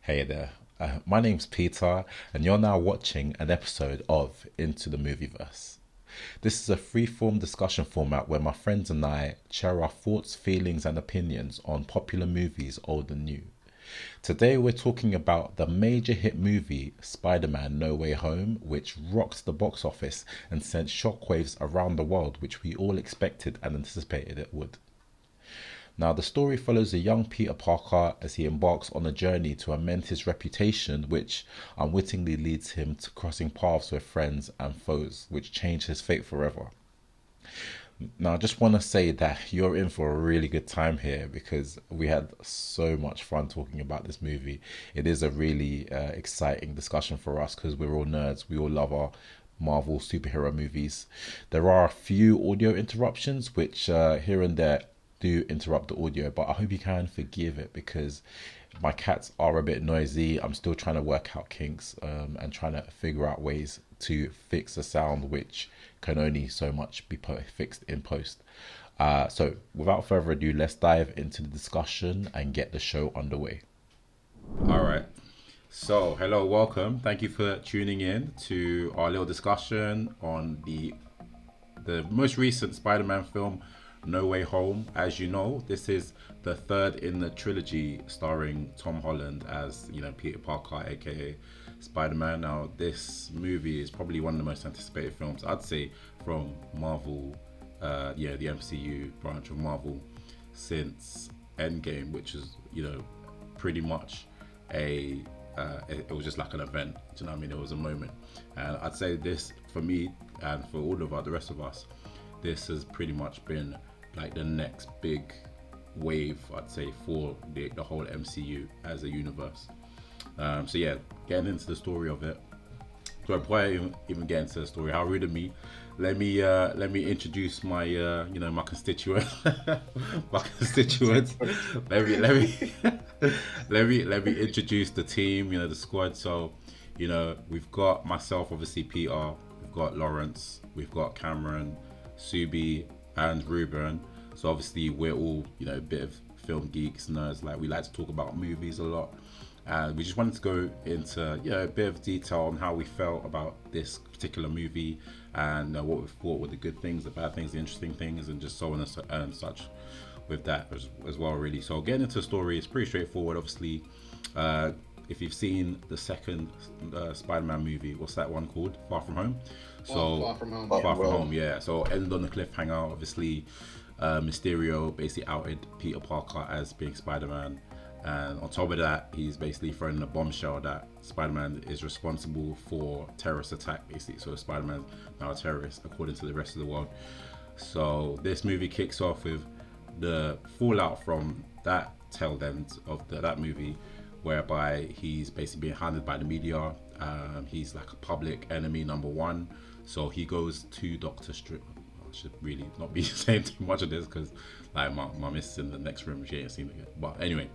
Hey there, my name's Peter, and you're now watching an episode of Into the Movieverse. This is a free-form discussion format where my friends and I share our thoughts, feelings, and opinions on popular movies, old and new. Today, we're talking about the major hit movie Spider-Man No Way Home, which rocked the box office and sent shockwaves around the world, which we all expected and anticipated it would. Now, the story follows a young Peter Parker as he embarks on a journey to amend his reputation, which unwittingly leads him to crossing paths with friends and foes, which change his fate forever. Now, I just want to say that you're in for a really good time here because we had so much fun talking about this movie. It is a really exciting discussion for us because we're all nerds. We all love our Marvel superhero movies. There are a few audio interruptions, which here and there do interrupt the audio, but I hope you can forgive it because my cats are a bit noisy. I'm still trying to work out kinks and trying to figure out ways to fix the sound, which can only so much be fixed in post. So without further ado, let's dive into the discussion and get the show underway. All right. So, hello, welcome. Thank you for tuning in to our little discussion on the most recent Spider-Man film, No Way Home. As you know, this is the third in the trilogy starring Tom Holland as, Peter Parker, aka Spider-Man. Now, this movie is probably one of the most anticipated films, I'd say, from Marvel, the MCU branch of Marvel since Endgame, which is, pretty much it was just like an event. Do you know what I mean? It was a moment. And I'd say this, for me and for all of the rest of us, this has pretty much been like the next big wave, I'd say, for the whole MCU as a universe. So yeah, getting into the story of it. So before I even get into the story, how rude of me. Let me introduce my my constituents. My constituents. let me introduce the team. The squad. So, we've got myself, obviously Peter. We've got Lawrence. We've got Cameron, Subi, and Ruben. So obviously we're all a bit of film geeks, nerds. Like, we like to talk about movies a lot. And we just wanted to go into a bit of detail on how we felt about this particular movie and what we thought were the good things, the bad things, the interesting things, and just so on and such with that as well, really. So getting into the story is pretty straightforward. Obviously, if you've seen the second Spider-Man movie, what's that one called? Far From Home. So Far From Home. Far From Home, yeah. So ended on the cliffhanger. Obviously, Mysterio basically outed Peter Parker as being Spider-Man. And on top of that, he's basically thrown in a bombshell that Spider-Man is responsible for terrorist attack, basically. So Spider-Man's now a terrorist, according to the rest of the world. So this movie kicks off with the fallout from that tail end of that movie, whereby he's basically being hounded by the media. He's like a public enemy number one. So he goes to Doctor Strange. I should really not be saying too much of this because like my miss is in the next room. She ain't seen it yet. But anyway,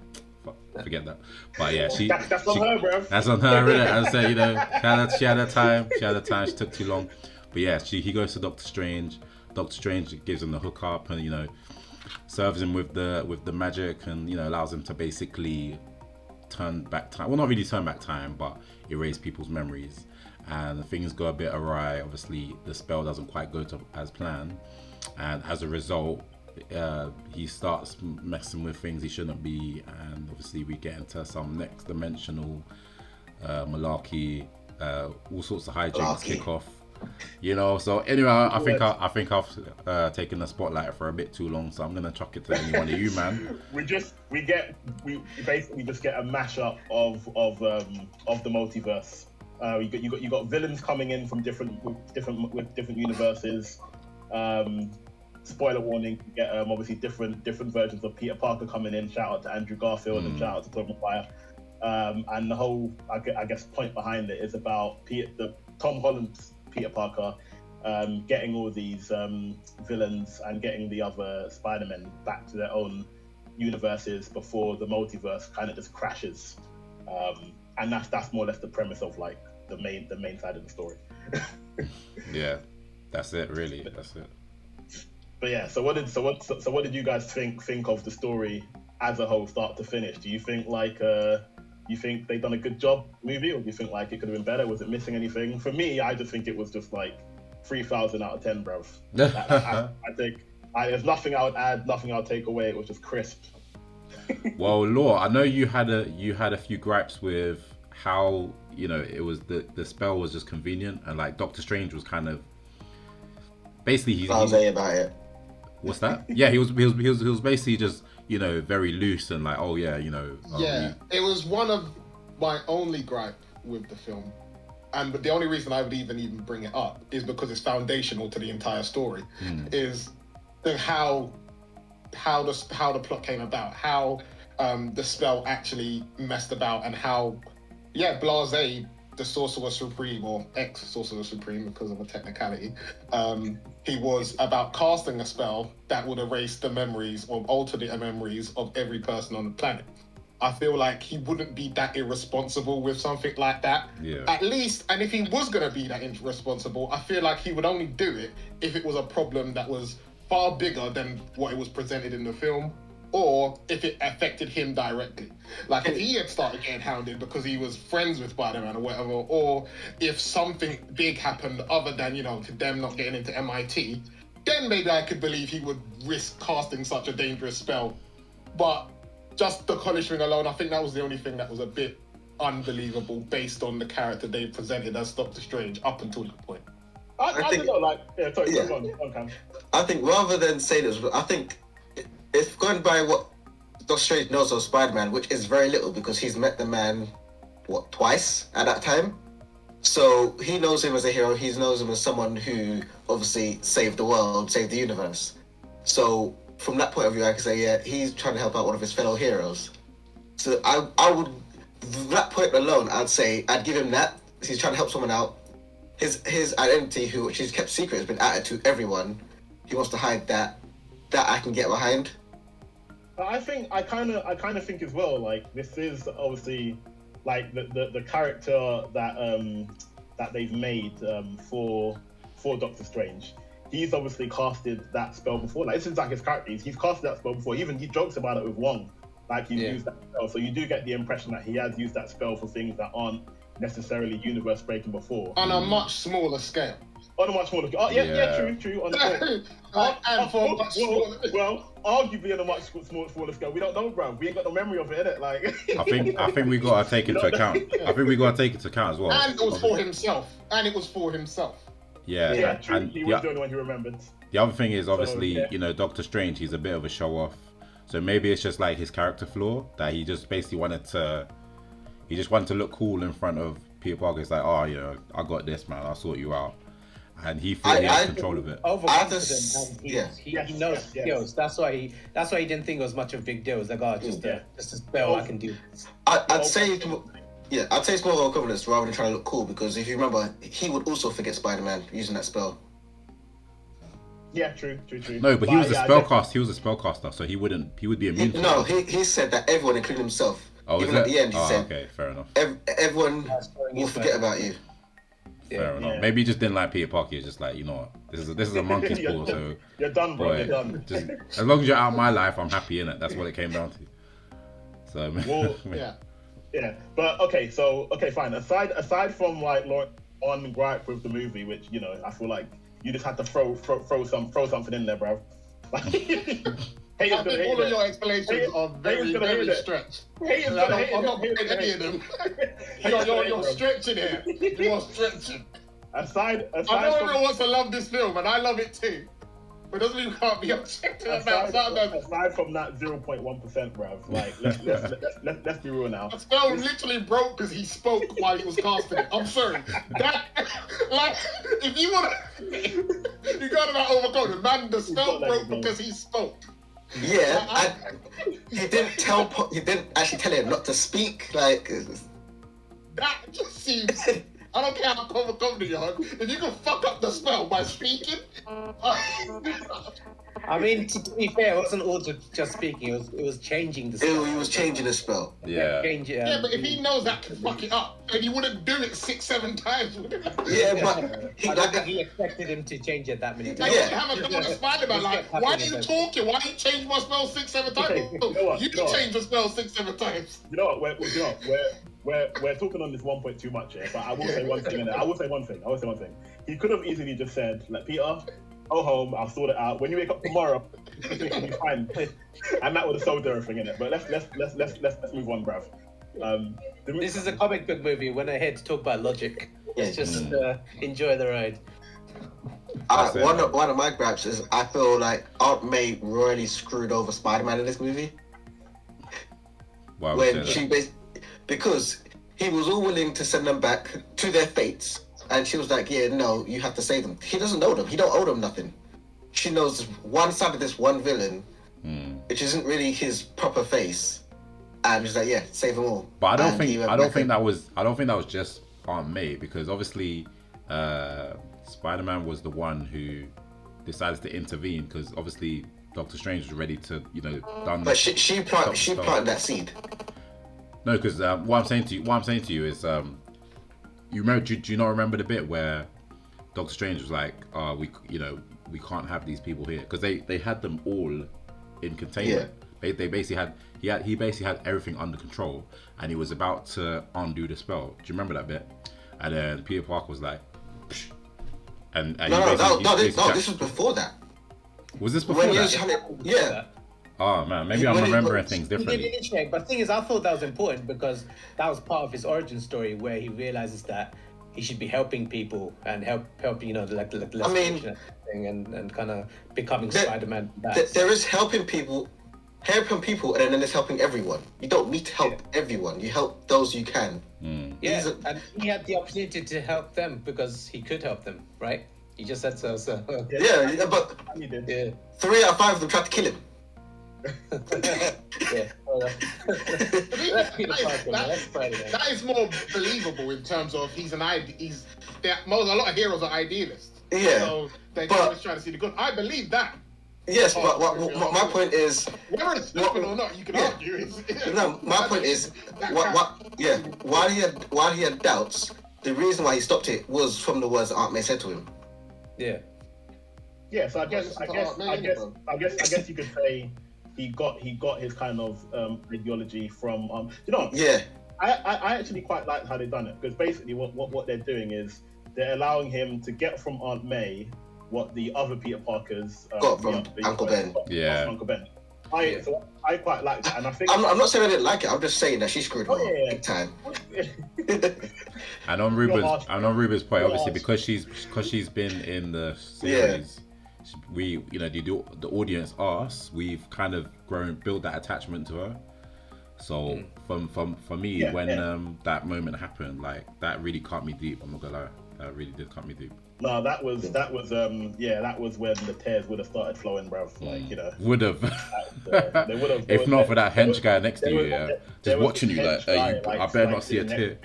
forget that. But yeah, that's on her, bro. That's on her, really. As I said, she had her time. She took too long. But yeah, he goes to Doctor Strange. Doctor Strange gives him the hookup and serves him with the magic and allows him to basically turn back time. Well, not really turn back time, but erase people's memories. And things go a bit awry. Obviously, the spell doesn't quite go as planned, and as a result, he starts messing with things he shouldn't be. And obviously, we get into some next dimensional malarkey. All sorts of hijinks kick off. So anyway, I think I've taken the spotlight for a bit too long, so I'm gonna chuck it to any one of you, man. We basically just get a mashup of the multiverse. You got villains coming in from different universes. Spoiler warning: you get obviously different versions of Peter Parker coming in. Shout out to Andrew Garfield and shout out to Tobey Maguire. And the whole, I guess, point behind it is about Tom Holland's Peter Parker getting all these villains and getting the other Spider-Men back to their own universes before the multiverse kind of just crashes. And that's more or less the premise of like the main side of the story. Yeah, that's it, really. That's it. But yeah, so what did you guys think of the story as a whole, start to finish? Do you think like you think they've done a good job movie, or do you think like it could have been better? Was it missing anything? For me, I just think it was just like 3,000 out of 10, bruv. I think there's nothing I would add, nothing I would take away. It was just crisp. Well, Law, I know you had a few gripes with how, you know, it was the spell was just convenient, and like Doctor Strange was kind of basically he's about it. What's that? Yeah, he was basically just, you know, very loose and like, oh yeah, you know. It was one of my only gripe with the film, and the only reason I would even bring it up is because it's foundational to the entire story. Is how the plot came about, how the spell actually messed about, and how Blase, the Sorcerer Supreme, or ex-Sorcerer Supreme because of a technicality, he was about casting a spell that would erase the memories or alter the memories of every person on the planet. I feel like he wouldn't be that irresponsible with something like that. Yeah. At least, and if he was going to be that irresponsible, I feel like he would only do it if it was a problem that was far bigger than what it was presented in the film, or if it affected him directly. Like if he had started getting hounded because he was friends with Spider-Man or whatever, or if something big happened other than, you know, to them not getting into MIT, then maybe I could believe he would risk casting such a dangerous spell. But just the conjuring alone, I think that was the only thing that was a bit unbelievable based on the character they presented as Doctor Strange up until that point. I think, don't know, like, go on, Cam. I think rather than say this, I think if going by what Doctor Strange knows of Spider-Man, which is very little because he's met the man, twice at that time. So he knows him as a hero, he knows him as someone who obviously saved the world, saved the universe. So from that point of view, I can say, he's trying to help out one of his fellow heroes. So I would, that point alone, I'd give him that. He's trying to help someone out. His identity, which he's kept secret, has been added to everyone. He wants to hide that. That I can get behind. I kind of think as well, like, this is obviously like the character that they've made for Doctor Strange. He's obviously casted that spell before. Like, this is like his character. He's casted that spell before. Even he jokes about it with Wong. Like, he's used that spell. So you do get the impression that he has used that spell for things that aren't necessarily universe breaking before. On a much smaller scale. On a much smaller scale. Oh, yeah, true. On the well, arguably on a much smaller scale. We don't know, bro. We ain't got no memory of it, innit? Like, I think we gotta take into account. I think we gotta take into account as well. And it was for himself. Yeah, true. And he was the only one who remembered. The other thing is obviously, you know, Doctor Strange. He's a bit of a show off. So maybe it's just like his character flaw that he just basically wanted to look cool in front of Peter Parker. It's like, oh, you know, I got this, man. I'll sort you out. And he thought he had control of it. Overconfident, and he knows skills. That's why he didn't think it was much of a big deal. It's like, oh, just a spell I can do. I'd say it's more of a confidence rather than trying to look cool, because if you remember, he would also forget Spider-Man using that spell. Yeah, true. No, but he was a spellcaster. He was a spellcaster, so he would be immune to it. No, he said that everyone, including himself. Oh, even at the end, he said, okay, fair enough. Everyone will forget about you. Fair enough. Maybe he just didn't like Peter Parker. He's just like, you know what, this is a monkey's paw. So you're done, bro. You're done. Just, as long as you're out of my life, I'm happy, innit? That's what it came down to. So But okay, fine. Aside from like on gripe with the movie, which, you know, I feel like you just had to throw something in there, bro. I think all of your explanations are very stretched. I'm not putting any of them. You're stretching here. You are stretching. Aside I know everyone wants to love this film, and I love it too. But it doesn't mean you can't be objective about something. Aside from that 0.1%, bruv, like let's be real now. The spell literally broke because he spoke while he was casting it. I'm sorry. That, like, if you wanna, you gotta overcome it. Man, the spell broke because he spoke. Yeah, he didn't actually tell him not to speak. Like, that just seems. I don't care how confident you are. If you can fuck up the spell by speaking. I mean, to be fair, it wasn't all just speaking. It was changing the spell. He was changing the spell. Yeah. Change it. Yeah, but if he knows that can fuck it up, and he wouldn't do it 6-7 times. Yeah, but I don't think he expected him to change it that many I times. don't have a go on Spider-Man. Like, why are you talking? Why do you change my spell 6-7 times? You change the spell 6-7 times. You know what? We're talking on this 1 point too much here, but I will say one thing in there. I will say one thing. He could have easily just said, like, Peter, go home, I'll sort it out. When you wake up tomorrow, it'll be fine. And that would have solved everything in it. But let's move on, bruv. This is a comic book movie. We're not here to talk about logic. Let's just enjoy the ride. One of my gripes is I feel like Aunt May royally screwed over Spider-Man in this movie. Why would you say that? Because he was all willing to send them back to their fates, and she was like, "Yeah, no, you have to save them." He doesn't know them. He don't owe them nothing. She knows one side of this one villain, which isn't really his proper face, and she's like, "Yeah, save them all." But I don't think that was just Aunt May, because obviously Spider-Man was the one who decided to intervene, because obviously Doctor Strange was ready to, done. But she planted that seed. No, because what I'm saying to you is, you remember? Do you not remember the bit where Doctor Strange was like, we can't have these people here, because they had them all in containment. Yeah. They basically had everything under control, and he was about to undo the spell. Do you remember that bit? And then Peter Parker was like, psh. And this was before that. Was this before that? Yeah. Oh man, maybe I'm remembering things differently. But the thing is, I thought that was important because that was part of his origin story, where he realizes that he should be helping people and help the less fortunate thing, and kind of becoming Spider-Man. There is helping people, and then there's helping everyone. You don't need to help everyone. You help those you can. Yeah, and he had the opportunity to help them because he could help them, right? He just said so. Yeah, but 3 out of 5 of them tried to kill him. That is more believable in terms of a lot of heroes are idealists. Yeah, so they're always trying to see the good. I believe that. Yes, but my point is, whether it's stupid or not, you can argue. No, my point is, while he had doubts, the reason why he stopped it was from the words that Aunt May said to him. Yeah. Yeah, so I guess you could say he got his kind of ideology from Yeah. I actually quite like how they've done it, because basically what they're doing is they're allowing him to get from Aunt May what the other Peter Parkers got from Uncle Ben. Yeah. Uncle Ben. So I quite like that, and I think I'm not saying I didn't like it. I'm just saying that she screwed me big time. And on Ruben's point, obviously because she's been in the series, we the audience, us, we've kind of built that attachment to her. So for me, when that moment happened, like that really cut me deep. I'm not gonna lie, that really did cut me deep. No, that was when the tears would have started flowing, bruv. Would have. They would have. If not for that hench guy next to you, just watching you like, I better not see a tear.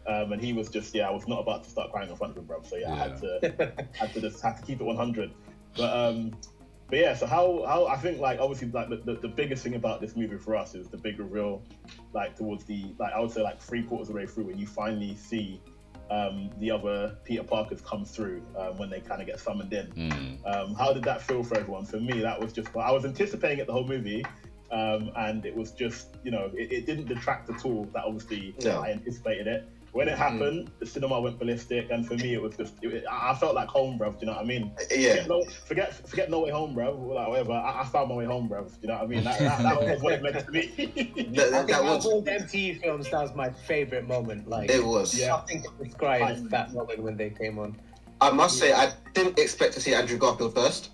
And he was just, I was not about to start crying in front of him, bruv. So I had to keep it 100. But yeah, so how I think, like, obviously, like the biggest thing about this movie for us is the big reveal, like towards I would say like 3/4 of the way through, when you finally see the other Peter Parkers come through when they kind of get summoned in. How did that feel for everyone? For me, that was just, I was anticipating it the whole movie, and it was just, it didn't detract at all. That obviously I anticipated it. When it happened, the cinema went ballistic, and for me, it was just, I felt like home, bruv. Do you know what I mean? Yeah. Forget No Way Home, bruv. Like, whatever. I found my way home, bruv. Do you know what I mean? That was what it meant to me. I think of all the MCU films, that was my favorite moment. Like, it was. Nothing can describe that moment when they came on. I must say, I didn't expect to see Andrew Garfield first.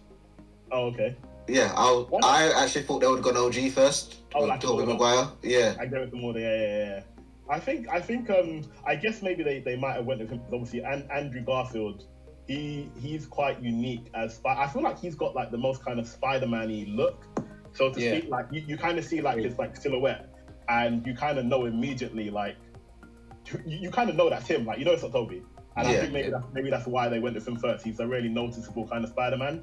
Oh, okay. Yeah, I actually thought they would have gone OG first. Like Tobey Maguire. Yeah. I gave it some more. Yeah. I think I guess maybe they might have went with him, because obviously Andrew Garfield, he's quite unique as I feel like he's got like the most kind of Spider-Man-y look, so to speak. Like you kind of see like his like silhouette, and you kind of know immediately, like you kind of know that's him, like it's not Tobey. And I think maybe that's why they went with him first. He's a really noticeable kind of Spider-Man.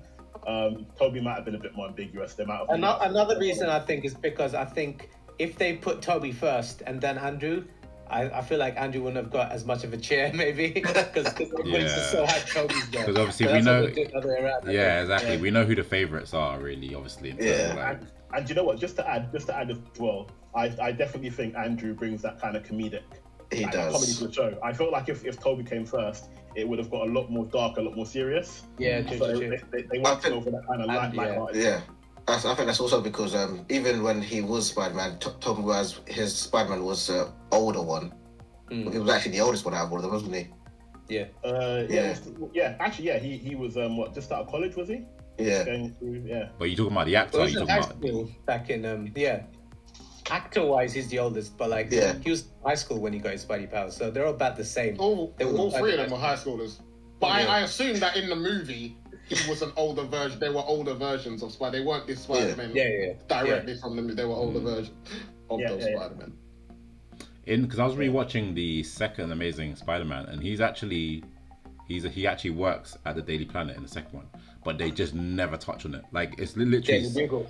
Tobey might have been a bit more ambiguous. They might have another reason I think is because I think if they put Tobey first and then Andrew, I feel like Andrew wouldn't have got as much of a chair, maybe, because everybody's just so hyped Toby's there. Because obviously But we that's know, what they did the other way around, I yeah, think. exactly. We know who the favourites are, really. Obviously, in terms of like, And you know what? Just to add as well, I definitely think Andrew brings that kind of comedic. He like, does. comedy to the show. I felt like if Toby came first, it would have got a lot more dark, a lot more serious. Yeah, So true. they went to go for that kind of light-hearted. Yeah. I think that's also because even when he was Spider-Man, Tobey was his Spider-Man was the older one. He was actually the oldest one out of all of them, wasn't he? Yeah. Actually, yeah. He was just out of college, was he? Yeah. Going through, yeah. but you talking about the actor? Well, You he's talking in about? high school back in actor-wise, he's the oldest, but like he was in high school when he got his Spidey powers, so they're all about the same. All They were three of them Spidey- were high schoolers. But I assume that in the movie, he was an older version. They were older versions of Spider. They weren't this Spider-Man directly from them. They were older versions of those Spider-Man. Because I was rewatching the second Amazing Spider-Man, and he actually works at the Daily Planet in the second one, but they just never touch on it. Like it's literally Daily Bugle.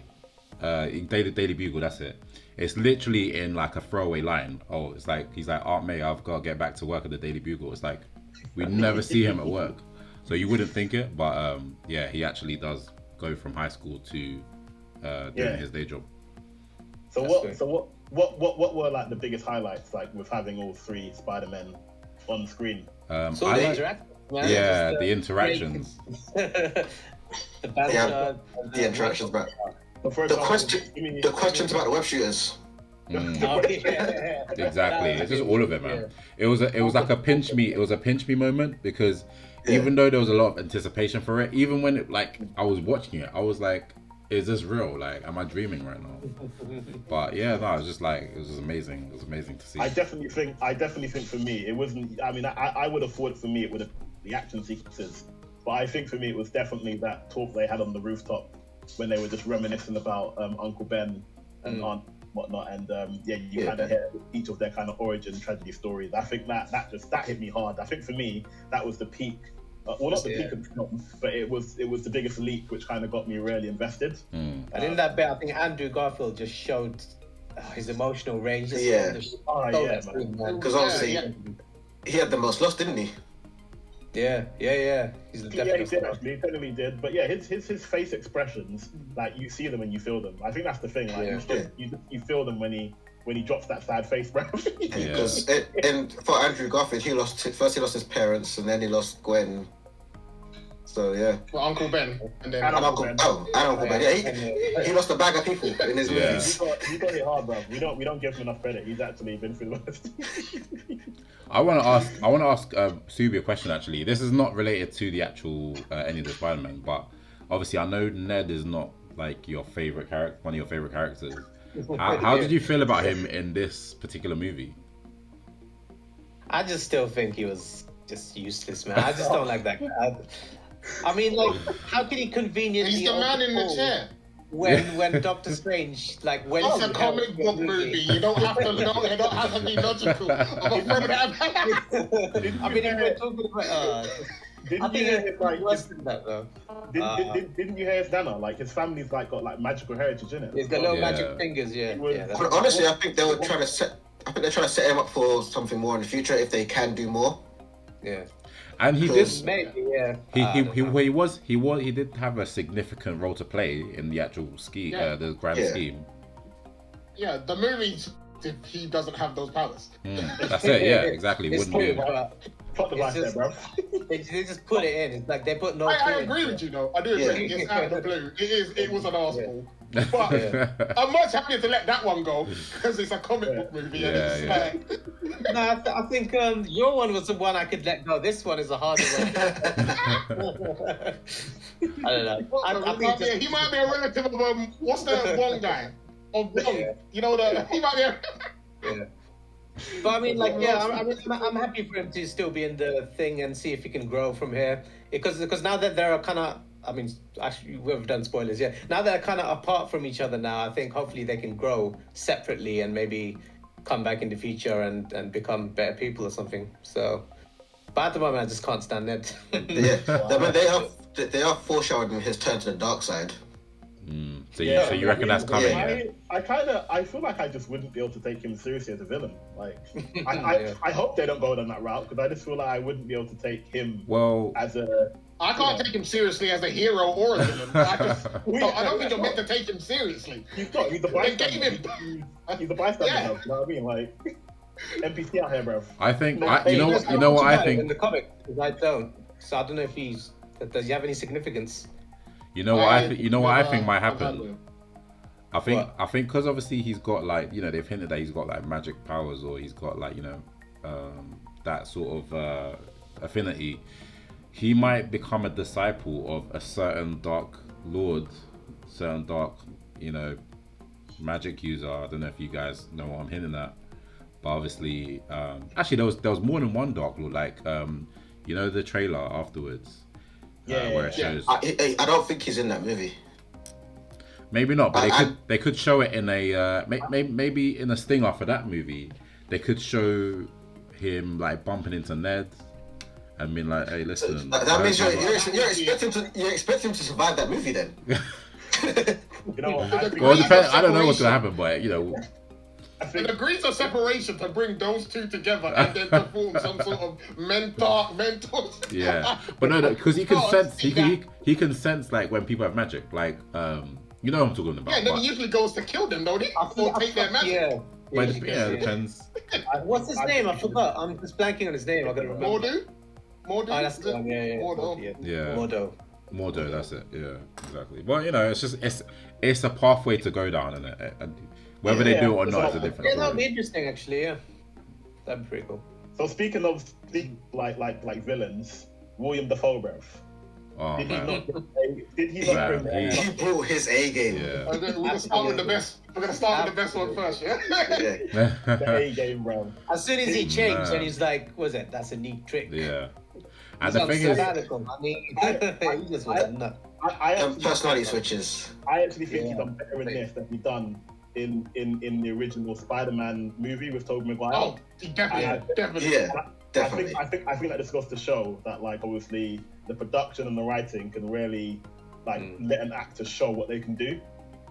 Daily Bugle. That's it. It's literally in like a throwaway line. Oh, it's like he's like, Aunt May, I've got to get back to work at the Daily Bugle. It's like we never see him at work, so you wouldn't think it, but he actually does go from high school to doing his day job. So what were like the biggest highlights like with having all three Spider-Men on screen? So the interactions, man. Yeah, Just, the interactions. the banter. The interactions, but But for the example, the questions about the web shooters. Oh, yeah. Exactly. It's just all of it, man. It was like a pinch me. It was a pinch me moment because even though there was a lot of anticipation for it, even when I was watching it, I was like, is this real? Like, am I dreaming right now? But yeah, no, it was just amazing. It was amazing to see. I definitely think for me it wasn't. I mean, I would have thought for me it would have the action sequences, but I think for me it was definitely that talk they had on the rooftop when they were just reminiscing about Uncle Ben and Aunt whatnot, and you kind of hear each of their kind of origin tragedy stories. I think that hit me hard. I think for me that was the peak. Well, not the peak of the film, but it was the biggest leap, which kind of got me really invested. And in that bit, I think Andrew Garfield just showed his emotional range. Because obviously he had the most loss, didn't he? Yeah. He's He did actually. He definitely did. But yeah, his face expressions, like you see them and you feel them. I think that's the thing. Like you feel them when he drops that sad face, bro. Because and for Andrew Garfield, he lost his parents, and then he lost Gwen. So yeah. Well, Uncle Ben, and then Uncle Ben. Yeah, he lost a bag of people in his movies. He got hit hard, bro. We don't give him enough credit. He's actually been through the worst. I want to ask Subi a question. Actually, this is not related to the actual any of the Spider-Man, but obviously I know Ned is not like your favorite character, one of your favorite characters. How did you feel about him in this particular movie? I just still think he was just useless, man. I just don't like that guy. I mean, like, how can he conveniently? He's the man in the chair. When Doctor Strange, like, when it's a comic book movie, you don't have to know. You don't have to be logical. I mean, if we're talking about, Didn't you hear his like? Worse than that, though. Didn't you hear his nana? Like his family's like got like magical heritage in it. He's got little magic fingers, But honestly, I think they're trying to set him up for something more in the future if they can do more. Yeah. And he did. Maybe, yeah. He did have a significant role to play in the actual the grand scheme. Yeah, the movies. If he doesn't have those powers. That's it. Yeah, exactly. It's Wouldn't true, be. Put the vice there, bro. They just put it in. It's like they put no. I agree with you, though. I do agree. It's out of the blue. It was an arsenal. But I'm much happier to let that one go because it's a comic book movie. No, I think your one was the one I could let go. This one is a harder one. I don't know. I think he might be a relative of what's the Wong guy? Of Wong, you know he might be. Yeah. But I mean, like, I'm happy for him to still be in the thing and see if he can grow from here. Because now that they're kind of, I mean, actually, we've done spoilers, yeah. Now they're kind of apart from each other now, I think hopefully they can grow separately and maybe come back in the future and become better people or something. So, but at the moment, I just can't stand Ned. They are foreshadowing his turn to the dark side. So you reckon that's coming? Yeah. I feel like I just wouldn't be able to take him seriously as a villain. Like, I hope they don't go down that route, because I just feel like I wouldn't be able to take him as a. I can't take him seriously as a hero or a villain. I don't think you're meant to take him seriously. He's not. He's a bystander. He's a bystander. Yeah. You know what I mean? Like, NPC out here, bruv. I think you know what I think in the comic. I don't. So I don't know if does he have any significance? You know what I think might happen. I think because obviously he's got like, you know, they've hinted that he's got like magic powers, or he's got like, you know, that sort of affinity. He might become a disciple of a certain dark lord, certain dark, you know, magic user. I don't know if you guys know what I'm hinting at, but obviously, actually there was more than one dark lord. Like, you know, the trailer afterwards, where it shows. I don't think he's in that movie. Maybe not, but they could show it in a maybe in a stinger for that movie. They could show him like bumping into Ned. I mean, like, hey, listen. That means you expect him to survive that movie then. You know, well, it depends. I don't know what's gonna happen, but you know. An agrees on separation to bring those two together and then to form some sort of mentor. Yeah, but no, because he can sense. He can sense like when people have magic. Like, you know what I'm talking about. Yeah, and then he usually goes to kill them, don't he? Or take their magic. Yeah. But it depends. What's his name? I forgot. I'm just blanking on his name. I gotta remember. Mordo? Oh, that's the one. Yeah. Yeah. Mordo. That's it. Yeah, exactly. Well, you know, it's just it's a pathway to go down, and whether they do it or not is a different Yeah, that'd be story. interesting, actually. Yeah, that'd be pretty cool. So speaking of like villains, William Dafoe, bruv. Oh Did man. he not bring that? He brought his A game. Yeah. We're gonna start with the best. We're gonna start with the best one first, yeah? The A game, bro. As soon as he changed, and he's like, "Was it? That's a neat trick." Yeah. He's And the thing is, sabbatical. I mean, he just was a nut. Personality switches. I actually think he's done better in this than he done in the original Spider-Man movie with Tobey Maguire. Oh, definitely. Yeah, definitely. I think that this goes to show that, like, obviously the production and the writing can really let an actor show what they can do.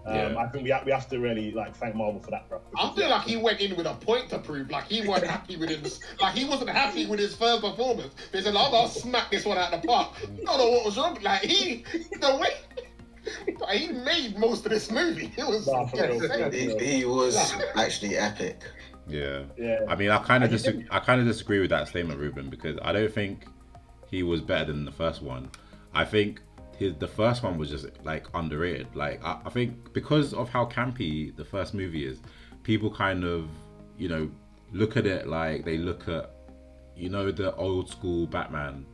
I think we have to really thank Marvel for that, bro. I feel like he went in with a point to prove. Like he wasn't happy with his. Like he wasn't happy with his first performance. He said, "I'm gonna smack this one out of the park." You don't know what was wrong. Like the way he made most of this movie. It was. He was actually epic. yeah. I mean, I kind of disagree with that statement, Ruben, because I don't think he was better than the first one. I think the first one was just like underrated. Like I think because of how campy the first movie is, people kind of, you know, look at it like they look at, you know, the old school Batman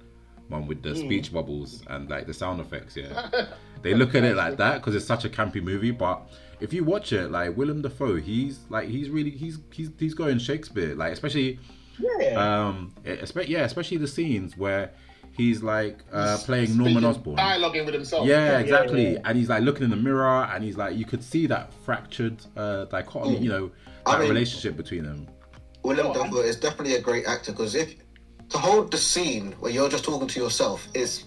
one with the speech bubbles and like the sound effects. Yeah, they look at it like that because it's such a campy movie. But if you watch it, like Willem Dafoe, he's going Shakespeare. Like especially especially the scenes where he's like playing Norman Osborn, dialoguing with himself. Yeah, exactly. And he's like looking in the mirror, and he's like, you could see that fractured dichotomy, you know, relationship between them. Willem Dafoe is definitely a great actor, because if to hold the scene where you're just talking to yourself is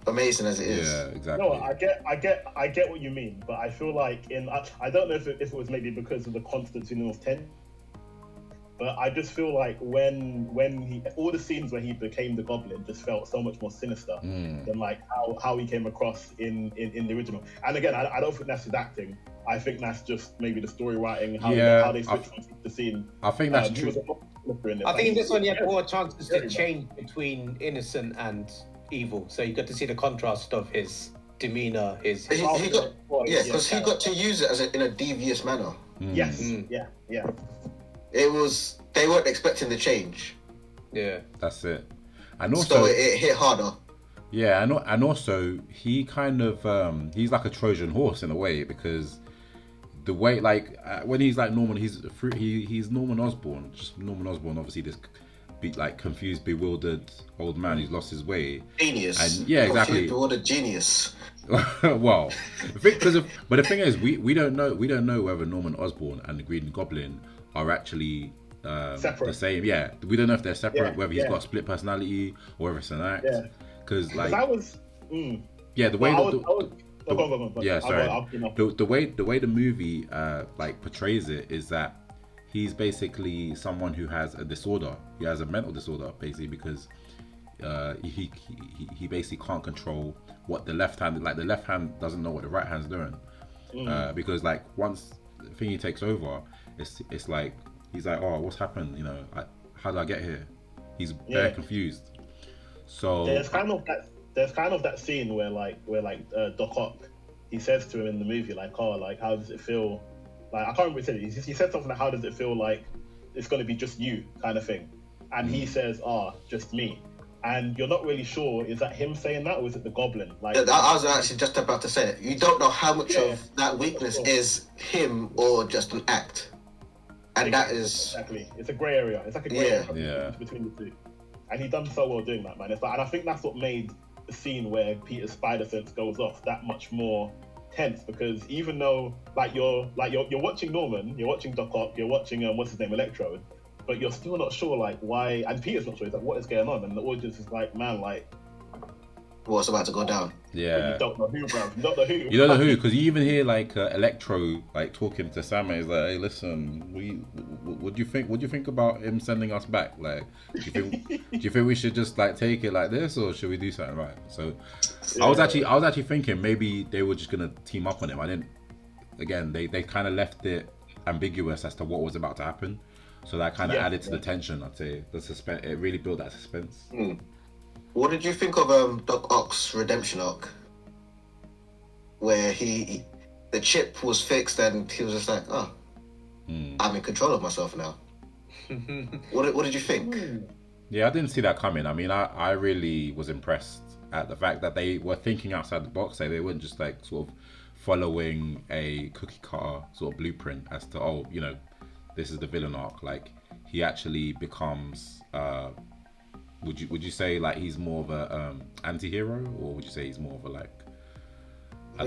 amazing as it is. Yeah, exactly. No, I get what you mean, but I feel like I don't know if it was maybe because of the constant scene of 10. But I just feel like when he, all the scenes where he became the Goblin just felt so much more sinister than like how he came across in the original. And again, I don't think that's his acting. I think that's just maybe the story writing, how they switched from the scene. I think that's true. I think in this one you had more chances to change between innocent and evil, so you got to see the contrast of his demeanor, his he got to use it in a devious manner. Yes, yeah. It was, they weren't expecting the change. Yeah, that's it. And also so it hit harder. Yeah, and also he kind of he's like a Trojan horse in a way, because the way when he's like Norman, he's Norman Osborn. Just Norman Osborn, obviously this confused, bewildered old man who's lost his way. Genius. And yeah, exactly. Bewildered genius. Well, but the thing is, we don't know whether Norman Osborn and the Green Goblin are actually the same. Yeah, we don't know if they're separate, whether he's got a split personality or whether it's an act. Because I was the way Go on. Yeah, sorry. You know. The way the movie like portrays it is that he's basically someone who has a disorder. He has a mental disorder, basically, because he basically can't control what the left hand, like the left hand doesn't know what the right hand's doing, because like once the thingy takes over, it's like he's like, oh, what's happened? You know, how did I get here? He's very confused. So there's kind of that scene where Doc Ock, he says to him in the movie like, oh, like how does it feel? Like I can't remember what he said. He said something like, how does it feel like it's going to be just you kind of thing, and he says, just me. And you're not really sure, is that him saying that, or is it the goblin? Like, I was actually just about to say it. You don't know how much of that weakness is him or just an act. And that is... Exactly. It's a grey area. It's like a grey area between the two. And he done so well doing that, man. It's like, and I think that's what made the scene where Peter's spider sense goes off that much more tense, because even though, you're watching Norman, you're watching Doc Ock, you're watching, what's his name, Electrode, but you're still not sure, like, why, and Peter's not sure, he's like, what is going on? And the audience is like, man, like, what's about to go down? Yeah. You don't know who, bro. You don't know who. You don't know who, because you even hear, like, Electro, like, talking to Sam, he's like, hey, listen, what do you think? What do you think about him sending us back? Like, do you think we should just, like, take it like this, or should we do something right? So, I was actually thinking maybe they were just going to team up on him. I didn't, again, they kind of left it ambiguous as to what was about to happen. So that kind of added to the tension, I'd say. The suspense, it really built that suspense. What did you think of Doc Ock's redemption arc? Where the chip was fixed and he was just like, I'm in control of myself now. What did you think? Yeah, I didn't see that coming. I mean, I really was impressed at the fact that they were thinking outside the box. They weren't just like sort of following a cookie cutter sort of blueprint as to, this is the villain arc. Like, he actually becomes would you say like he's more of a anti-hero, or would you say he's more of a like I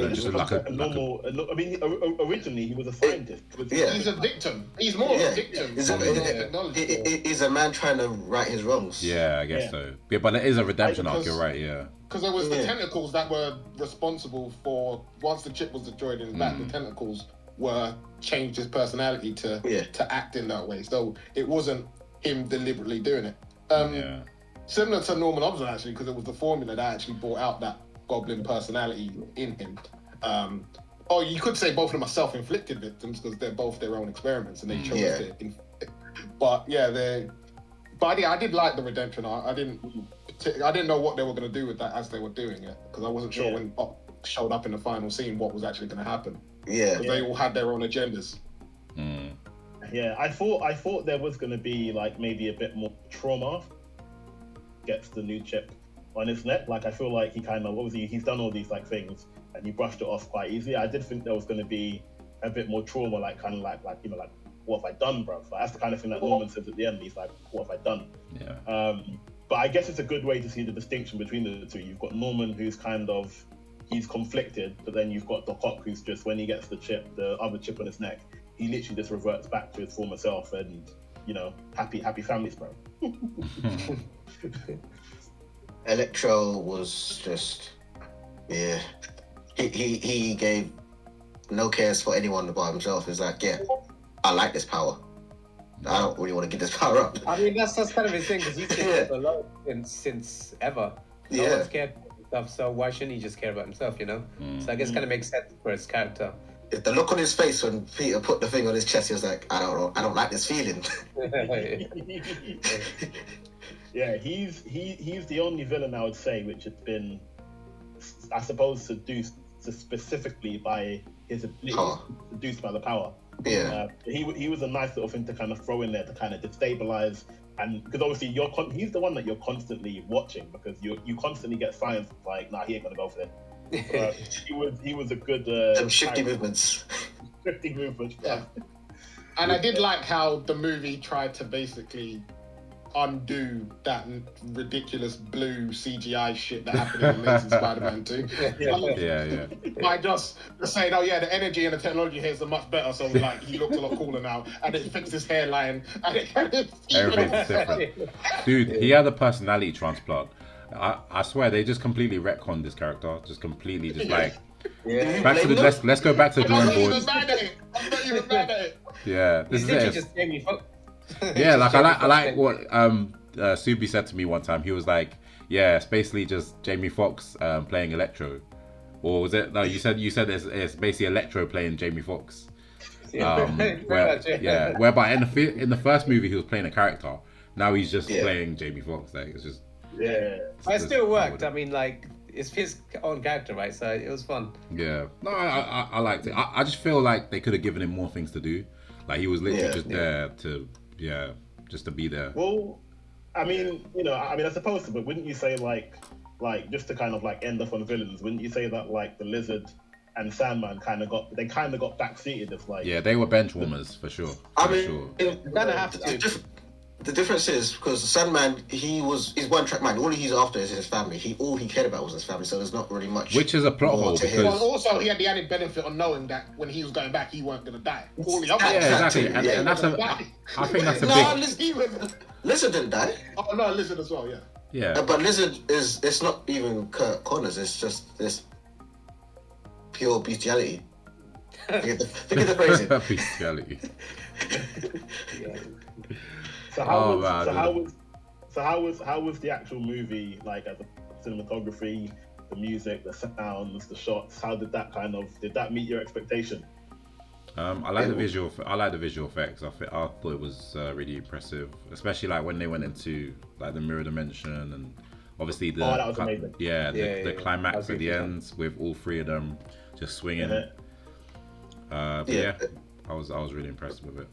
mean, originally he was a scientist. He's a victim. He's more of a victim. He's a man trying to right his wrongs. Yeah, I guess so. Yeah, but it is a redemption arc. You're right. Yeah. Because there was the tentacles that were responsible for, once the chip was destroyed in his back, the tentacles were changed his personality to act in that way. So it wasn't him deliberately doing it. Similar to Norman Osborn, actually, because it was the formula that actually brought out that goblin personality in him. You could say both of them are self-inflicted victims, because they're both their own experiments and they chose to. But I did like the redemption arc. I didn't know what they were going to do with that as they were doing it, because I wasn't sure when Ock showed up in the final scene what was actually going to happen. Because they all had their own agendas. Yeah, I thought there was going to be like maybe a bit more trauma. Gets the new chip on his neck. Like, I feel like he kind of, obviously he's done all these like things and he brushed it off quite easily. I did think there was going to be a bit more trauma, like kind of like what have I done, bro? Like, that's the kind of thing that Norman says at the end. He's like, what have I done? But I guess it's a good way to see the distinction between the two. You've got Norman, who's kind of, he's conflicted, but then you've got Doc Ock, who's just, when he gets the other chip on his neck, he literally just reverts back to his former self, and happy families, bro. Electro was just, he gave no cares for anyone but himself. He's like, I like this power. I don't really want to give this power up. I mean, that's kind of his thing, because he's cared for love since ever. No one's cared for himself, so why shouldn't he just care about himself, So I guess it kind of makes sense for his character. The look on his face when Peter put the thing on his chest, he was like, I don't like this feeling. Yeah, he's the only villain, I would say, which has been, I suppose, seduced specifically by his ability, seduced by the power. Yeah. He was a nice little thing to kind of throw in there to kind of destabilize, and because obviously he's the one that you're constantly watching, because you constantly get signs like, nah, he ain't gonna go for it. He was a good shifty movements. Shifty movements. Yeah. And I did like how the movie tried to basically undo that ridiculous blue CGI shit that happened in Amazing Spider-Man 2. By just saying, the energy and the technology here is much better, so like he looks a lot cooler now, and it fixed his hairline, and everything's different. Dude, he had a personality transplant. I swear they just completely retconned this character, just completely, just like Yeah. Back to the let's go back to the I'm drawing not even boards. mad at it. I'm not even mad at it. Yeah, It's this is literally it. just Jamie Foxx. Yeah, like I Jamie like Foxx what Subi said to me one time. He was like, "Yeah, it's basically just Jamie Foxx playing Electro." Or was it? No, you said it's basically Electro playing Jamie Foxx. Whereby in the first movie he was playing a character. Now he's just playing Jamie Foxx. Like it's just But it still worked. I mean, like it's his own character, right? So it was fun. Yeah, no, I liked it. I just feel like they could have given him more things to do. Like he was literally just there to just to be there. Well, I mean, I suppose, but wouldn't you say like just to kind of like end off on villains? Wouldn't you say that like the Lizard and Sandman kind of got backseated as like? Yeah, they were bench warmers for sure. You kind of have to. The difference is because Sandman, he's one track mind. All he's after is his family. All he cared about was his family. So there's not really much. Which is a plot hole because also he had the added benefit of knowing that when he was going back, he weren't going to die. All the other exactly, and that's I think that's a big. Lizard didn't die. Oh no, Lizard as well. Yeah. But Lizard it's not even Kurt Connors. It's just this pure bestiality. Forget the phrasing. Bestiality. So how was the actual movie like, as a cinematography, the music, the sounds, the shots? How did that meet your expectation? I like the visual effects. I thought it was really impressive, especially like when they went into like the mirror dimension and obviously that was amazing. The climax at the end with all three of them just swinging. I was really impressed with it.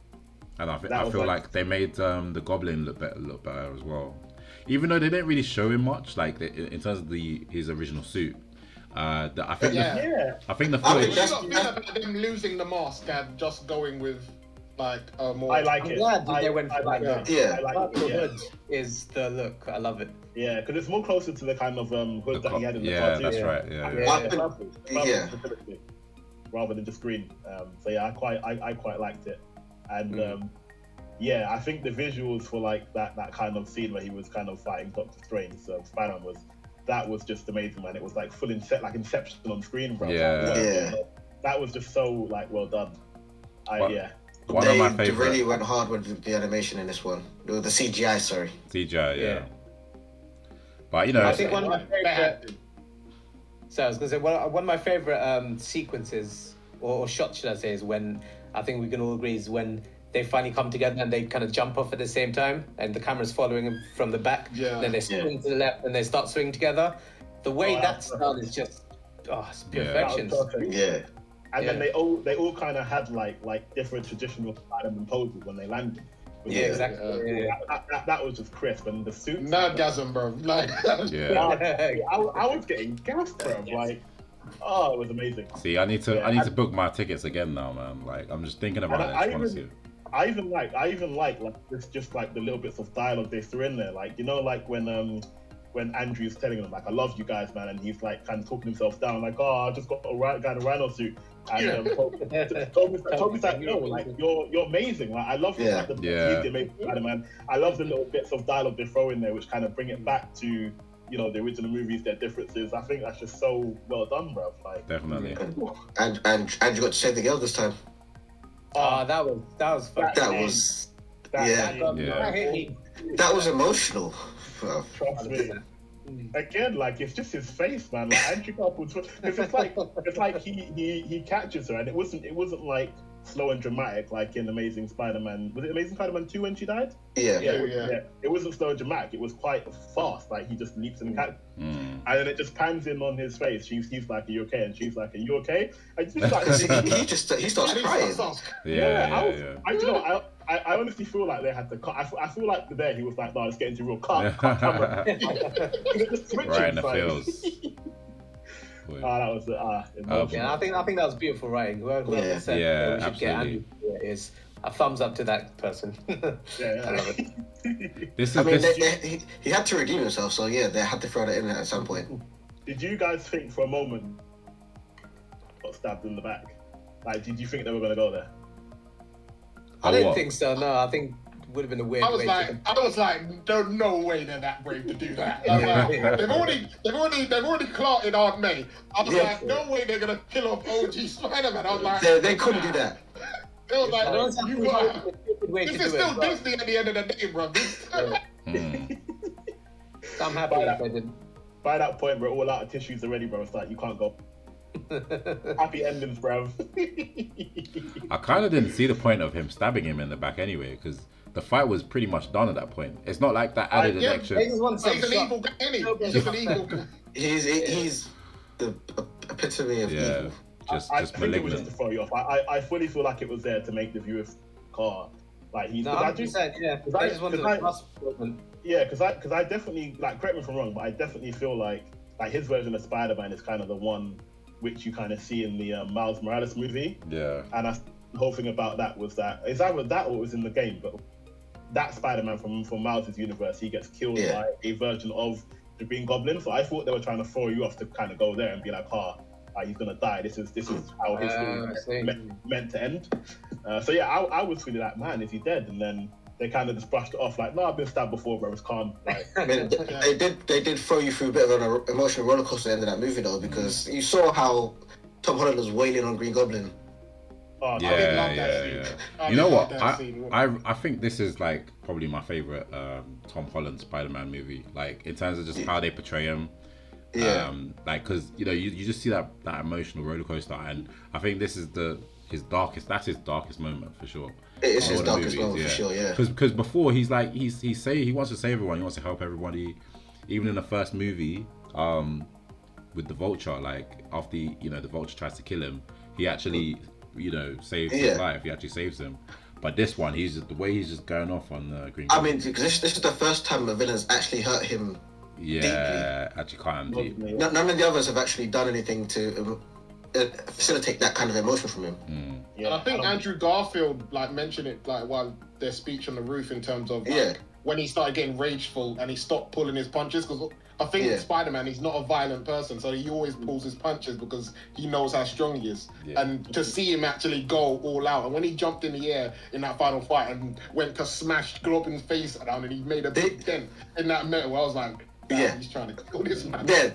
And I feel like they made the Goblin look better as well. Even though they didn't really show him much, like in terms of his original suit. I think the footage. About them losing the mask and just going with like a more. I like I'm it. glad they went for like that. Yeah. I like it. The hood is the look. I love it. Yeah, because it's more closer to the kind of hood that he had in the cartoon. That's right. Yeah. Rather than just green. So yeah, I quite liked it. And I think the visuals for like that kind of scene where he was kind of fighting Doctor Strange, Spider-Man was just amazing, man. It was like full Inception on screen, bro. That was just so like well done. One of my favorite. They really went hard with the animation in this one. The CGI, sorry. CGI, yeah. But I think one of my favorite. So I was gonna say one of my favorite sequences or shots, should I say, is when I think we can all agree is when they finally come together and they kind of jump off at the same time and the camera's following them from the back. Yeah. Then they swing to the left and they start swinging together. The way that's done is just it's perfection. Yeah. And then they all kind of had like different traditional Spider-Man poses when they landed. Yeah, exactly. That was just crisp, and the suit. Nerdgasm, bro. Like, I was getting gassed, bro. Like, it was amazing. See, I need to book my tickets again now, man. Like, I'm just thinking about it. I even like this, just like the little bits of dialogue they threw in there, like like when Andrew's telling them like, I love you guys, man, and he's like kind of talking himself down, like, I just got a guy in a rhino suit, and Toby's like, no, like you're amazing, like I love you, like the amazing Spider-Man. I love the little bits of dialogue they throw in there, which kind of bring it back to the original movies, their differences. I think that's just so well done, bro. Like, definitely. And you got to save the girl this time. That was fun. That was emotional. Trust me. Again, like it's just his face, man. Like Andrew Garfield's, it's like he catches her, and it wasn't like slow and dramatic like in Amazing Spider-Man. Was it Amazing Spider-Man 2 when she died? Yeah. It wasn't slow and dramatic. It was quite fast. Like he just leaps and catches, and then it just pans in on his face. He's like, "Are you okay?" And she's like, "Are you okay?" And just like, he starts crying. I honestly feel like they had to cut. I feel like there he was like, "No, let's get into real cut." Right in the feels. That was I think that was beautiful writing. Whoever said we should get Andrew is a thumbs up to that person. I love it. He had to redeem himself, so yeah, they had to throw that in at some point. Did you guys think for a moment got stabbed in the back? Like, did you think they were going to go there? I didn't think so. No, I think would have been a weird. I was like, no way they're that brave to do that. They've already clotted Aunt May. I was like, no way they're gonna kill off OG Spider-Man. I was like, they couldn't do that. They was like, this is still Disney at the end of the day, bro. I'm happy if they didn't. By that point, we're all out of tissues already, bro. It's like, you can't go. Happy endings, bro. I kind of didn't see the point of him stabbing him in the back anyway, because the fight was pretty much done at that point. It's not like that added an extra. He's an evil guy, isn't he? He's an evil guy. He's the epitome of evil. I think it was just to throw you off. I fully feel like it was there to make the viewers car. Like he's. No, I just wanted because I definitely, like, correct me if I'm wrong, but I definitely feel like his version of Spider-Man is kind of the one which you kind of see in the Miles Morales movie. Yeah. And the whole thing about that was that it's either that or it was in the game, but that Spider-Man from Miles' universe, he gets killed by a version of the Green Goblin. So I thought they were trying to throw you off to kind of go there and be like, he's gonna die. This is how his story meant to end. So yeah, I was feeling like, man, is he dead? And then they kind of just brushed it off, like, no, I've been stabbed before, bro. It's calm. Like, I mean, they did throw you through a bit of an emotional roller coaster at the end of that movie, though, because you saw how Tom Holland was wailing on Green Goblin. Yeah. You know what? I think this is like probably my favorite Tom Holland Spider-Man movie. Like in terms of just how they portray him. Yeah. Like because you just see that emotional roller coaster, and I think this is his darkest moment for sure. It is his darkest moment for sure. Yeah. Because before he wants to save everyone, he wants to help everybody. Even in the first movie, with the Vulture, like after the Vulture tries to kill him, he actually saves his life. He actually saves him. But this one, the way he's just going off on the Green Goblin. I mean, because this is the first time a villain's actually hurt him. Yeah, deeply. actually quite deep. None of the others have actually done anything to facilitate that kind of emotion from him. And I think Andrew Garfield mentioned it while their speech on the roof in terms of when he started getting rageful and he stopped pulling his punches, because I think Spider-Man, he's not a violent person, so he always pulls his punches because he knows how strong he is. Yeah. And to see him actually go all out, and when he jumped in the air in that final fight and went to smash Globin's face down and he made a big dent in that metal, I was like, he's trying to kill this man. Yeah.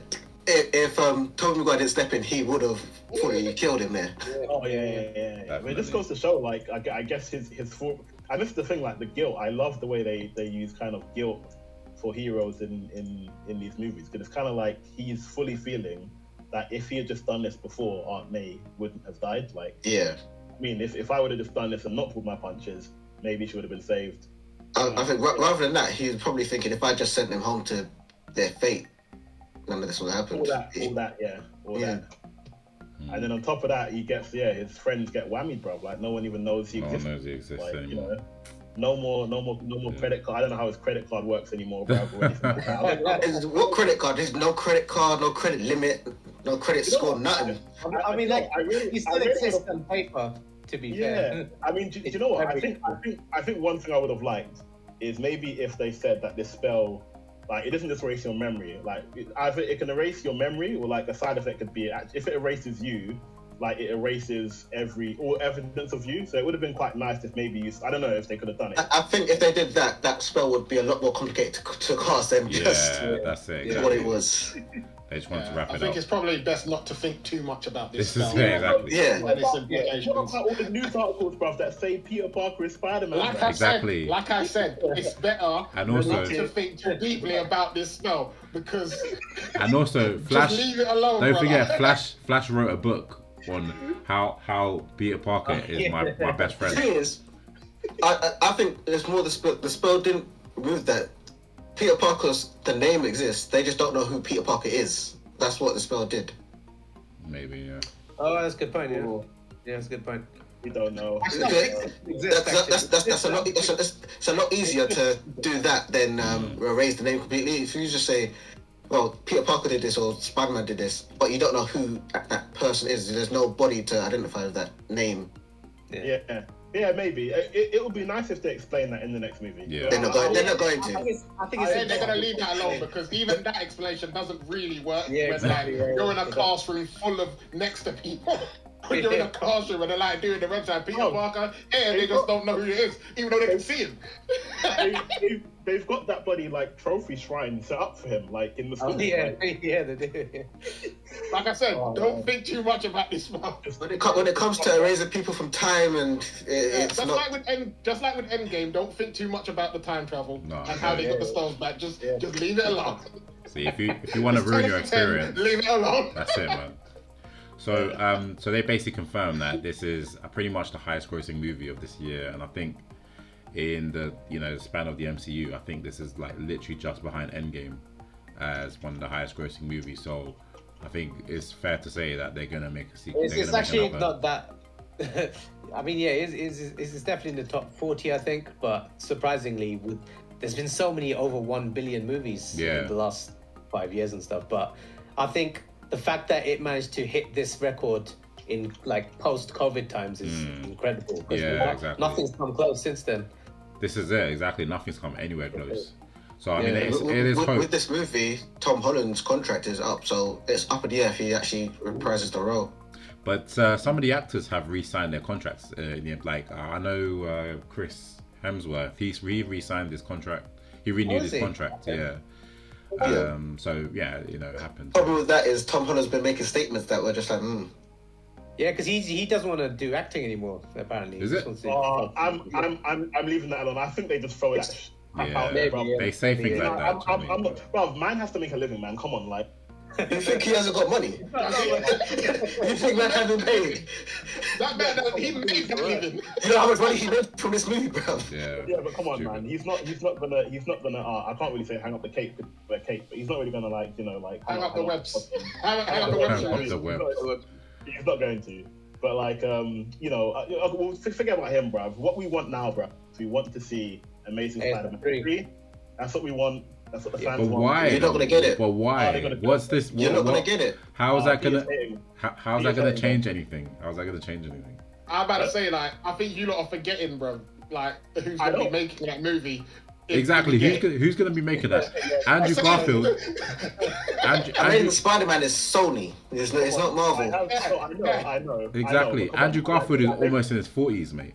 If Tobey Maguire didn't step in, he would have fully killed him there. Oh yeah. I mean, it just goes to show, like, I guess his fault. And this is the thing, like the guilt. I love the way they use kind of guilt for heroes in these movies, because it's kind of like he's fully feeling that if he had just done this before, Aunt May wouldn't have died. Like, I mean, if I would have just done this and not pulled my punches, maybe she would have been saved. I think rather than that, he was probably thinking, if I just sent them home to their fate, none of this would happen. All that. And then on top of that, he gets his friends get whammied, bro. Like no one even knows he exists. No one knows he exists anymore. No more credit card. I don't know how his credit card works anymore, bro. What credit card? There's no credit card, no credit limit, no credit score, nothing. I mean, he still exists on paper. To be fair. I mean, do you know what? I think one thing I would have liked is maybe if they said that this spell, like, it doesn't just erase your memory. Like, either it can erase your memory, or like a side effect could be if it erases you, like it erases all evidence of you. So it would have been quite nice if maybe I don't know if they could have done it. I think if they did that, that spell would be a lot more complicated to cast than just that's it, exactly. what it was. They just wanted to wrap it up. I think it's probably best not to think too much about this spell. Exactly. Yeah. What about all the news articles, bruv, that say Peter Parker is Spider-Man? Like I said, it's better and also, not to think too deeply about this spell, because and also Flash. Just leave it alone. Don't forget, Flash wrote a book on how Peter Parker is my best friend. The thing is, I think it's more the spell didn't remove that. Peter Parker's, the name exists, they just don't know who Peter Parker is. That's what the spell did. Maybe, yeah. Oh, that's a good point, yeah. Yeah, that's a good point. We don't know. That's a lot easier to do that than erase the name completely. If you just say, well, Peter Parker did this or Spider-Man did this, but you don't know who that person is. There's no body to identify with that name. Yeah, maybe. It would be nice if they explain that in the next movie. Yeah. They're not going to. I think they're going to leave that alone, because even that explanation doesn't really work when exactly, you're in a classroom full of next to people. when you're in a classroom and they're like doing the website, Peter Parker, and they just don't know who he is, even though they can see him. They've got that bloody like trophy shrine set up for him, like in the school. Yeah, like, yeah, they do. Like I said, don't think too much about this film. When it comes to erasing people from time, and it's just not. like with Endgame, don't think too much about the time travel and how they got the stones back. Just leave it alone. See, if you want to ruin your experience, leave it alone. That's it, man. So they basically confirmed that this is pretty much the highest grossing movie of this year, and I think in the span of the MCU, I think this is like literally just behind Endgame as one of the highest grossing movies. So I think it's fair to say that they're gonna make a sequel. It's actually not that. I mean, yeah, it's definitely in the top 40, I think. But surprisingly, there's been so many over 1 billion movies in the last 5 years and stuff. But I think the fact that it managed to hit this record in like post-COVID times is incredible. Exactly. Nothing's come close since then. This is it, exactly. Nothing's come anywhere close. So I mean, it is hope. With this movie, Tom Holland's contract is up, so it's up in the air if he actually reprises the role. But some of the actors have re-signed their contracts. Like I know Chris Hemsworth, he re-signed his contract. He renewed his contract. Yeah. So yeah, it happens. The problem with that is Tom Holland's been making statements that were just like, Yeah, because he doesn't want to do acting anymore. Apparently, is it? I'm leaving that alone. I think they just throw it out there, bro. They say things like that. I'm not, bro. Man has to make a living, man. Come on, like. You think he hasn't got money? You think man hasn't paid? That man, he made a living. You know how much money he made from this movie, bro? Yeah, but come on, man. He's not gonna. I can't really say hang up the cape, but he's not really gonna hang up the webs. Hang up the webs. He's not going to. But we'll forget about him, bruv. What we want now, bruv, is we want to see Amazing Spider-Man 3. That's what we want. That's what the fans want. But why? You're not gonna get it. But why? What's this? You're not gonna get it. How is that gonna? How's that gonna change anything? How's that gonna change anything? I'm about to say, I think you lot are forgetting, bro. Like, who's gonna be making that movie? Exactly. Who's gonna be making that? Andrew Garfield. Amazing Spider-Man is Sony. It's not Marvel. I know. Exactly. Andrew Garfield is almost in his 40s, mate.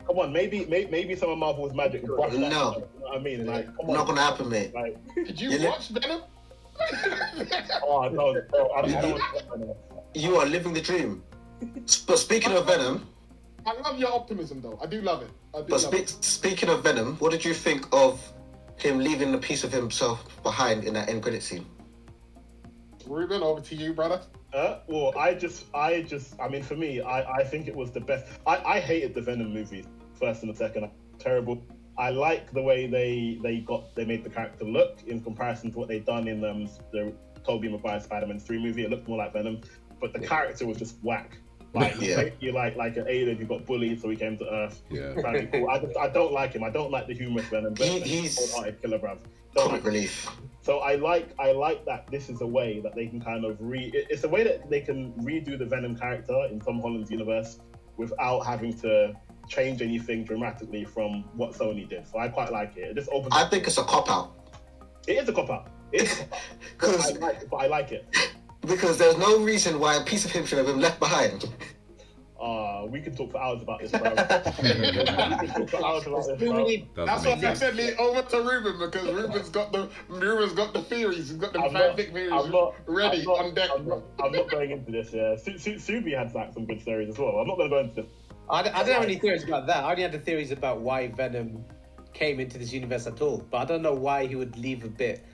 Come on, maybe some of Marvel's magic. No, you know what I mean, like, come on. Not gonna happen, mate. Like, did you watch Venom? Oh no, I don't. You are living the dream. But speaking of Venom, I love your optimism, though. I do love it. Speaking of Venom, what did you think of him leaving a piece of himself behind in that end credit scene? Ruben, over to you, brother. Well, I mean, for me, I think it was the best. I hated the Venom movies, first and the second. Terrible. I like the way they made the character look in comparison to what they'd done in the Tobey Maguire Spider-Man 3 movie. It looked more like Venom, but the character was just whack. Like you like an alien who got bullied, so he came to Earth. Yeah. Trying to be cool. I don't like him. I don't like the humorous Venom. He's cold-hearted killer, bruv. comic relief. So I like that this is a way that they can kind of it's a way that they can redo the Venom character in Tom Holland's universe without having to change anything dramatically from what Sony did. So I quite like it. It just opens. I think it's a cop out. It is a cop out. But I like it. Because there's no reason why a piece of him should have been left behind. We can talk for hours about this, bro. That's why I said leave over to Ruben, because Ruben's got the theories. He's got the fanfic theories ready on deck. I'm not going into this. Yeah, Subi had some good theories as well. I'm not going to go into this. I don't have any theories about that. I only had the theories about why Venom came into this universe at all, but I don't know why he would leave a bit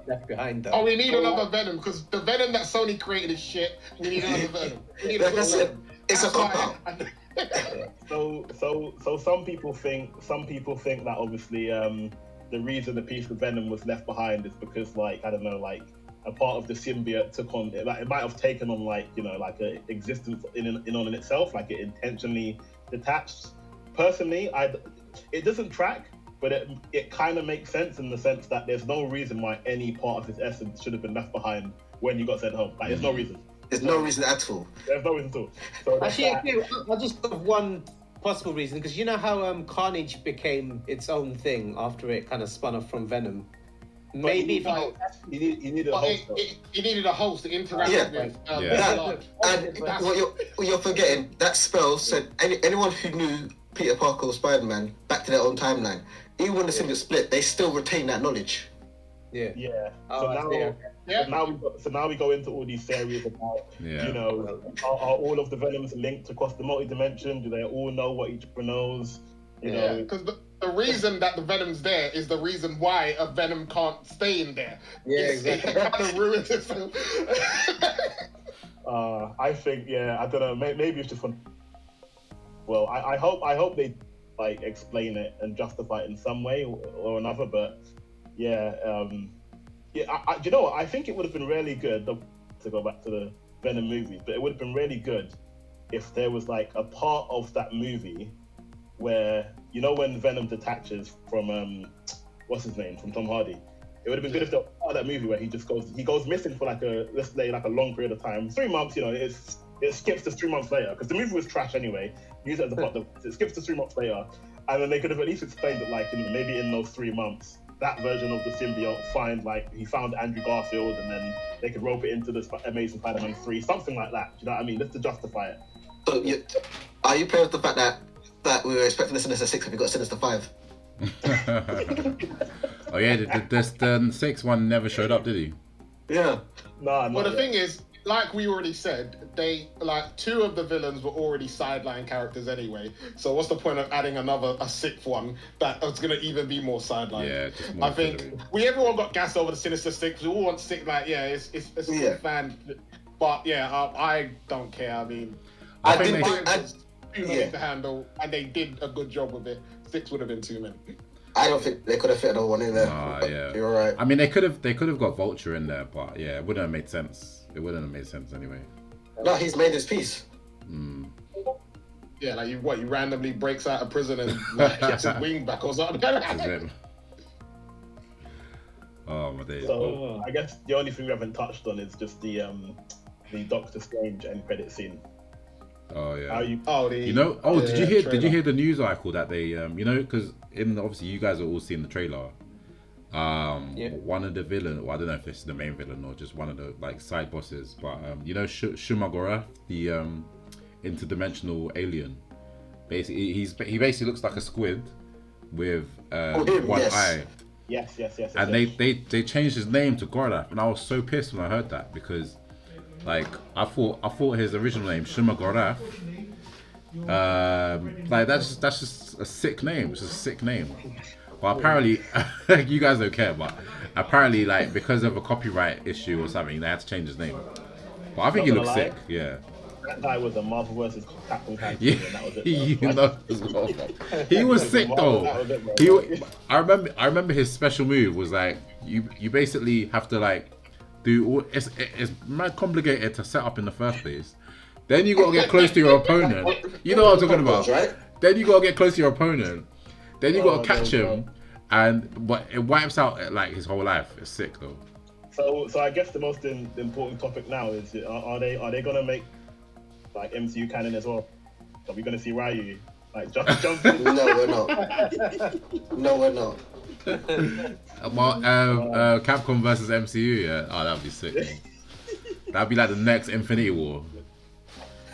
left behind though. We need another Venom, because the Venom that Sony created is shit. We need another Venom. Like I said, it's a cop out. So some people think that obviously the reason the piece of Venom was left behind is because a part of the symbiote took on it might have taken on a existence in on itself, like it intentionally detached. Personally, it doesn't track, but it kind of makes sense in the sense that there's no reason why any part of its essence should have been left behind when you got sent home. There's no reason. There's no reason at all. There's no reason at all. So actually, I just thought of one possible reason, because you know how Carnage became its own thing after it kind of spun off from Venom. maybe if Like, he needed a but host. he needed a host to interact Yeah. with. And what you're forgetting, that spell said anyone who knew Peter Parker or Spider-Man back to their own timeline, even when the symbiote split, they still retain that knowledge. Yeah. Yeah. Oh, So I now, see, okay. Yeah. so now we go into all these theories about, Yeah. you know, are all of the Venoms linked across the multi-dimension? Do they all know what each other knows? You know, Because the reason that the Venom's there is the reason why a Venom can't stay in there. Yeah, exactly. It kind of ruins it. I think, I don't know. Maybe it's just fun. Well, I hope they like explain it and justify it in some way or another. But do you know what? I think it would have been really good to go back to the Venom movie, but it would have been really good if there was like a part of that movie where, you know, when Venom detaches from what's his name, from Tom Hardy. It would have been good if there was part of that movie where he goes missing for like let's say like a long period of time, 3 months. You know, it skips to 3 months later because the movie was trash anyway. Use it as a plot. It skips to 3 months later, and then they could have at least explained that, like, you know, maybe in those 3 months, that version of the symbiote he found Andrew Garfield, and then they could rope it into the Amazing Spider-Man 3, something like that. Do you know what I mean? Just to justify it. So are you playing with the fact that we were expecting the Sinister Six and we got Sinister Five? Oh yeah, the sixth one never showed up, did he? Yeah. Nah. Well, the thing is, like we already said, they like 2 of the villains were already sideline characters anyway. So what's the point of adding a sixth one that's gonna even be more sideline? Yeah, just more I think everyone got gassed over the Sinister Six. We all want Six. Like, it's a fan, but I don't care. I mean, I think think it's too many to handle, and they did a good job with it. 6 would have been too many. I don't think they could have fit another one in there. Yeah. You're right. I mean, they could have got Vulture in there, but yeah, it wouldn't have made sense. It wouldn't have made sense anyway. No, he's made his peace. Yeah, like he randomly breaks out of prison and like, gets his wing back or something. Oh my days. So I guess the only thing we haven't touched on is just the Doctor Strange end credit scene. Oh yeah. Did you hear the news article that they because obviously you guys are all seeing the trailer. One of the villain, well, I don't know if it's the main villain or just one of the like side bosses, but Shumagora, the interdimensional alien. Basically, he basically looks like a squid with one eye. Yes. And they changed his name to Gordak, and I was so pissed when I heard that because, like, I thought his original name Shumagora. Like that's just a sick name. It's a sick name. But apparently, you guys don't care. But apparently, like, because of a copyright issue or something, they had to change his name. But I think he looks sick. Yeah. That guy was a Marvel vs. Capcom character. Yeah, And that was it. He was sick though. I remember his special move was like you basically have to like do all. It's mad complicated to set up in the first place. Then you gotta get close to your opponent. You know what I'm talking about, right? Then you gotta get close to your opponent. Then you gotta catch him, but it wipes out like his whole life. It's sick though. So I guess the most important topic now is are they gonna make like MCU canon as well? Are we gonna see Ryu like jump? No, we're not. No, we're not. Well, Capcom versus MCU, yeah. Oh, that'd be sick. Man. That'd be like the next Infinity War.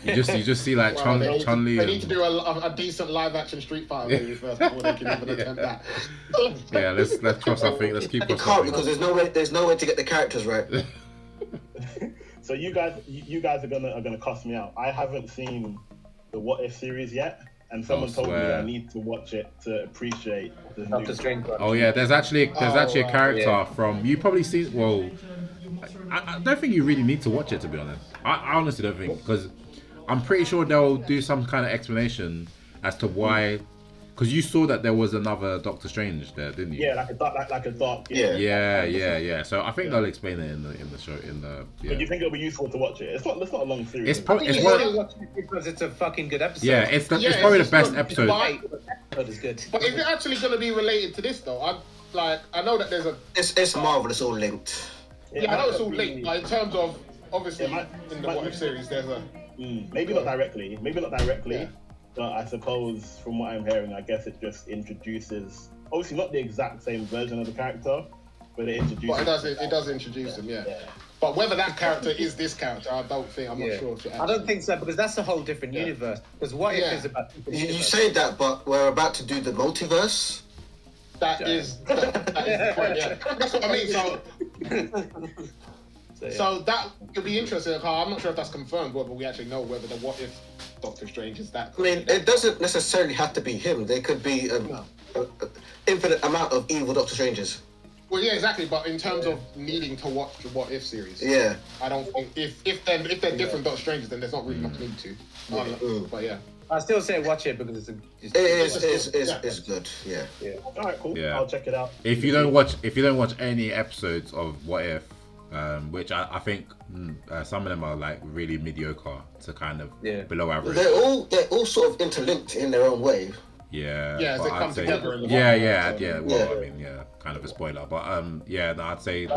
You just see like Chun-Li. They need to do a decent live action Street Fighter movie first before they can even attempt that. Yeah, let's cross our fingers. Let's keep You crossing our can't because fingers. there's no way to get the characters right. So you guys are gonna cuss me out. I haven't seen the What If series yet, and someone told me I need to watch it to appreciate the Doctor Strange. Oh yeah, there's actually a character from you probably see. Well, I don't think you really need to watch it, to be honest. I honestly don't think, because I'm pretty sure they'll do some kind of explanation as to why. Because you saw that there was another Doctor Strange there, didn't you? Yeah, like a dark. Yeah. So I think they'll explain it in the show. Yeah. But do you think it'll be useful to watch it? It's not a long series. It's probably because it's a fucking good episode. Yeah, it's probably the best episode. But it's good. But is it actually going to be related to this though? I know that there's a. It's Marvel. It's all linked. Yeah, I know it's all linked. Like, in terms of obviously in the What If series, there's a. Maybe not directly. Yeah. But I suppose, from what I'm hearing, I guess it just introduces, obviously not the exact same version of the character, But it introduces. But it does introduce them, yeah. But whether that character is this character, I don't think. I'm not sure. If it I don't think so, because that's a whole different universe. Because what if is about? You say that, but we're about to do the multiverse. That is the point. Yeah, that's what I mean. So that could be interesting. I'm not sure if that's confirmed, whether we actually know whether the what if Doctor Strange is that. I mean, it doesn't necessarily have to be him. There could be an infinite amount of evil Doctor Stranges. Well, yeah, exactly. But in terms of needing to watch the What If series, I don't think if they're different Doctor Stranges, then there's not really much need to. But yeah, I still say watch it because it's good. Yeah. All right, cool. Yeah. I'll check it out. If you don't watch any episodes of What If, which I think some of them are like really mediocre to kind of below average. They're all sort of interlinked in their own way. Yeah. Yeah, as they come together in the Well, I mean, kind of a spoiler, but I'd say you're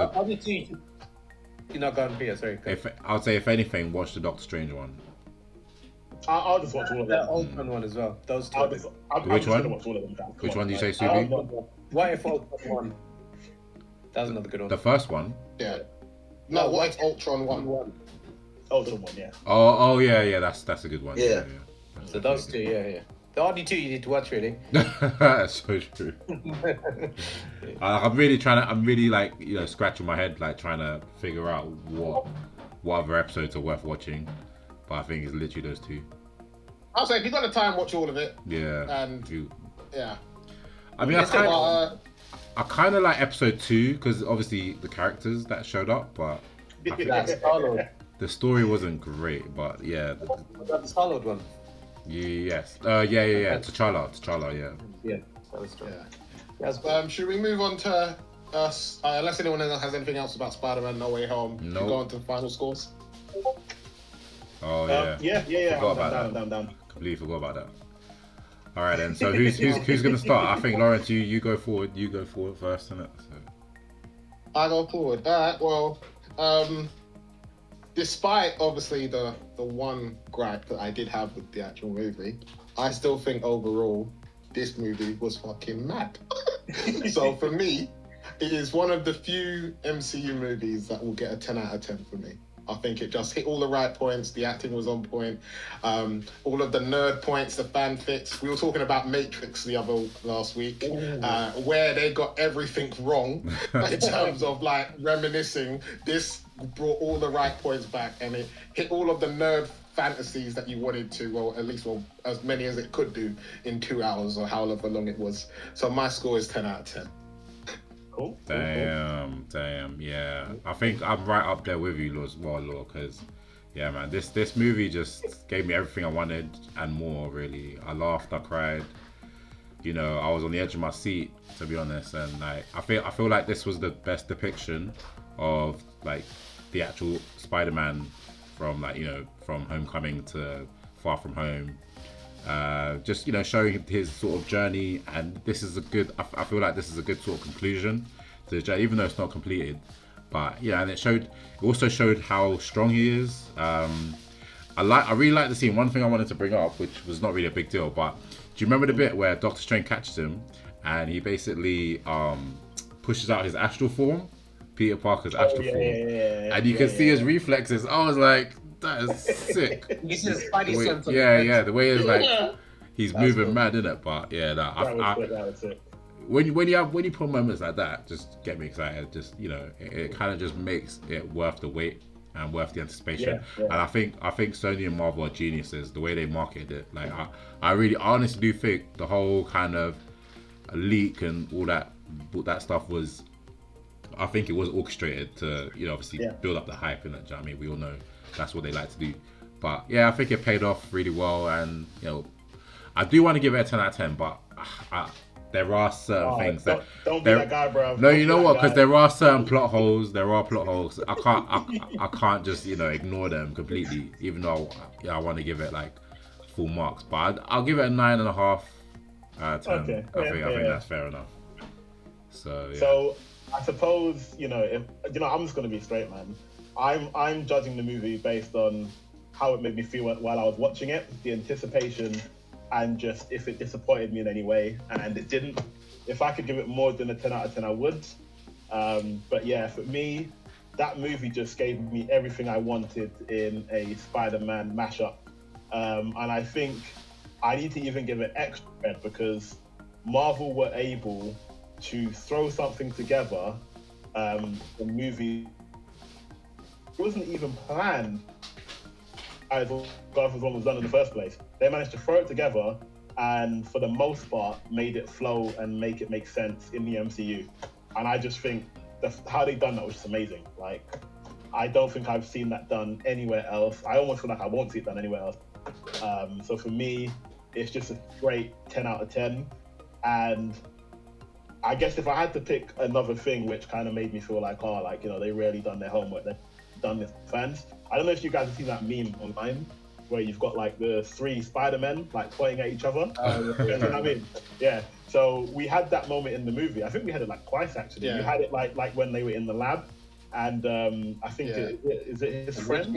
not going to be sorry. I'd say if anything, watch the Doctor Strange one. I'll just watch all of them. The Ultron one as well. Those two. Which one? Watch all of them. Which one do you say, Subi? What if Ultron one? That was another good one. The first one. Yeah. No, what if Ultron 1? Ultron 1, yeah. Oh yeah, that's a good one. Yeah. So those two, yeah. The only two you need to watch, really. That's so true. I'm really like, scratching my head, like trying to figure out what other episodes are worth watching. But I think it's literally those two. I'll say if you got the time, watch all of it. Yeah. And yeah. I mean, I kind of like episode 2 because obviously the characters that showed up, but the story wasn't great. But yeah. The Star-Lord one. Yes. Yeah. T'Challa. Yeah. Yeah. That was true. Yeah. Should we move on to us? Unless anyone else has anything else about Spider-Man No Way Home, no. Go on to the final scores. Oh yeah. Forgot about that. Down. Completely forgot about that. All right then. So who's gonna start? I think Lawrence, you go forward. You go forward first, innit? So. I go forward. All right. Well, despite obviously the one gripe that I did have with the actual movie, I still think overall this movie was fucking mad. So for me, it is one of the few MCU movies that will get a 10 out of 10 for me. I think it just hit all the right points. The acting was on point. All of the nerd points, the fanfics. We were talking about Matrix last week, where they got everything wrong in terms of like reminiscing. This brought all the right points back, and it hit all of the nerd fantasies that you wanted to. Well, at least as many as it could do in 2 hours or however long it was. So my score is 10 out of 10. Cool. Damn, yeah. I think I'm right up there with you as well, Law, because yeah, man, this movie just gave me everything I wanted and more. Really, I laughed, I cried. I was on the edge of my seat, to be honest, and like I feel like this was the best depiction of like the actual Spider-Man from from Homecoming to Far From Home. Just showing his sort of journey, and this is a good. I feel like this is a good sort of conclusion to the journey, even though it's not completed. But yeah, and it also showed how strong he is. I really like the scene. One thing I wanted to bring up, which was not really a big deal, but do you remember the bit where Doctor Strange catches him and he basically pushes out his astral form, Peter Parker's astral form, and you can see his reflexes. I was like, that is sick. You see the Spidey sense. The way it's like he's moving cool. Mad, innit? But yeah, that was sick. When you put moments like that, just get me excited. Just it kind of just makes it worth the wait and worth the anticipation. Yeah. And I think Sony and Marvel are geniuses. The way they marketed it, like I honestly do think the whole kind of leak and all that stuff was. I think it was orchestrated to obviously build up the hype in it. Do you know what I mean? We all know that's what they like to do. But yeah, I think it paid off really well, and I do want to give it a 10 out of 10, but there are certain things that don't be that guy, bro. No, you know what? Because there are certain plot holes. I can't just ignore them completely, even though I want to give it like full marks. But I'll give it a 9.5 out of 10. Okay. I think that's fair enough. So yeah. So I suppose if I'm just gonna be straight, man. I'm judging the movie based on how it made me feel while I was watching it, the anticipation, and just if it disappointed me in any way, and it didn't. If I could give it more than a 10 out of 10, I would. But yeah, for me, that movie just gave me everything I wanted in a Spider-Man mashup. And I think I need to even give it extra credit because Marvel were able to throw something together. The movie wasn't even planned as God was one was done in the first place. They managed to throw it together and for the most part made it flow and make it make sense in the MCU. And I just think how they done that was just amazing. Like, I don't think I've seen that done anywhere else. I almost feel like I won't see it done anywhere else. So for me, it's just a great 10 out of 10. And I guess if I had to pick another thing which kind of made me feel like, they really done their homework, they've done this for fans. I don't know if you guys have seen that meme online where you've got like the 3 Spider-Men like pointing at each other. You know what I mean? Yeah. So we had that moment in the movie. I think we had it like twice actually. Yeah. We had it like when they were in the lab, and I think is it his friend?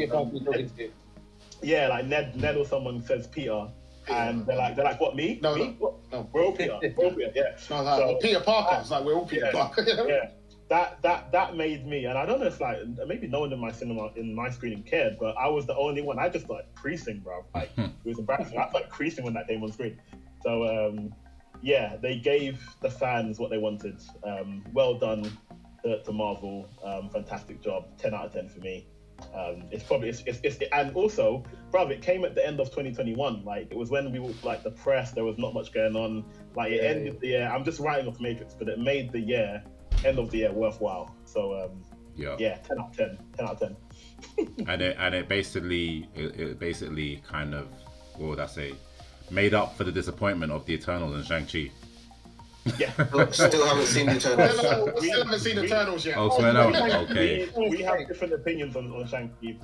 Yeah, like Ned or someone says Peter, and they're like, what, me? No, me? no. We're all Peter. We're all Peter. Yeah. So, Peter Parker. It's like we're all Peter Parker. Yeah. That made me, and I don't know if like maybe no one in my screening cared, but I was the only one. I just started creasing, bro. Like it was embarrassing. I started creasing when that came on screen. So yeah, they gave the fans what they wanted. Well done to Marvel. Fantastic job. 10 out of 10 for me. And also, bro, it came at the end of 2021. Like it was when we were like the press. There was not much going on. Like it ended the year. I'm just writing off Matrix, but it made the end of the year worthwhile. So yeah, 10 out of 10. 10 out of 10. and it basically kind of, what would I say, made up for the disappointment of the Eternals and Shang-Chi. Yeah. Still haven't seen the Eternals. We still haven't seen Eternals yet. Oh, so okay. We have different opinions on Shang-Chi.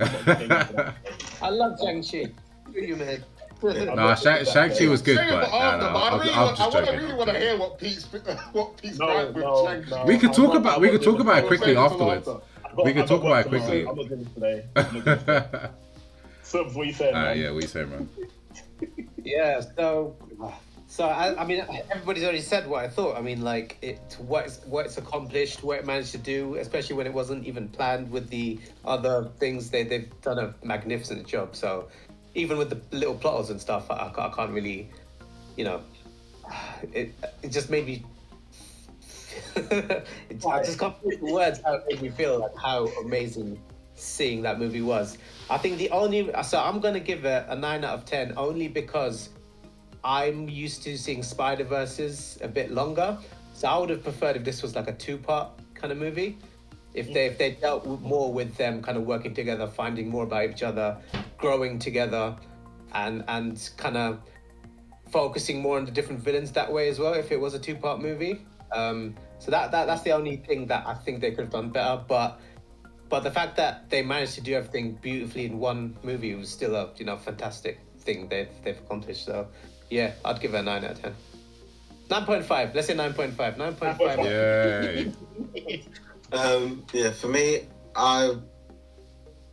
I love Shang-Chi. Who you, man? No, Shang-Chi was good, but I really want to hear what Pete's right with Shang-Chi. We could talk about it quickly afterwards. We could talk about it quickly. I'm not doing this today. Subs, what you saying, man? Yeah, what you saying, man? Yeah, so I mean, everybody's already said what I thought. I mean, like what it's accomplished, what it managed to do, especially when it wasn't even planned with the other things. They've done a magnificent job. So even with the little plot holes and stuff, I can't really, it just made me. I just can't put the words how it made me feel, like how amazing seeing that movie was. I think I'm gonna give it a 9 out of 10 only because I'm used to seeing Spider-Verses a bit longer, so I would have preferred if this was like a 2-part kind of movie. If they dealt more with them kind of working together, finding more about each other, growing together, and kind of focusing more on the different villains that way as well. If it was a 2-part movie, so that's the only thing that I think they could have done better. But the fact that they managed to do everything beautifully in one movie was still a fantastic thing they've accomplished. So yeah, I'd give it a 9 out of 10. 9.5. Let's say 9.5. 9.5. Yay. Yeah, for me,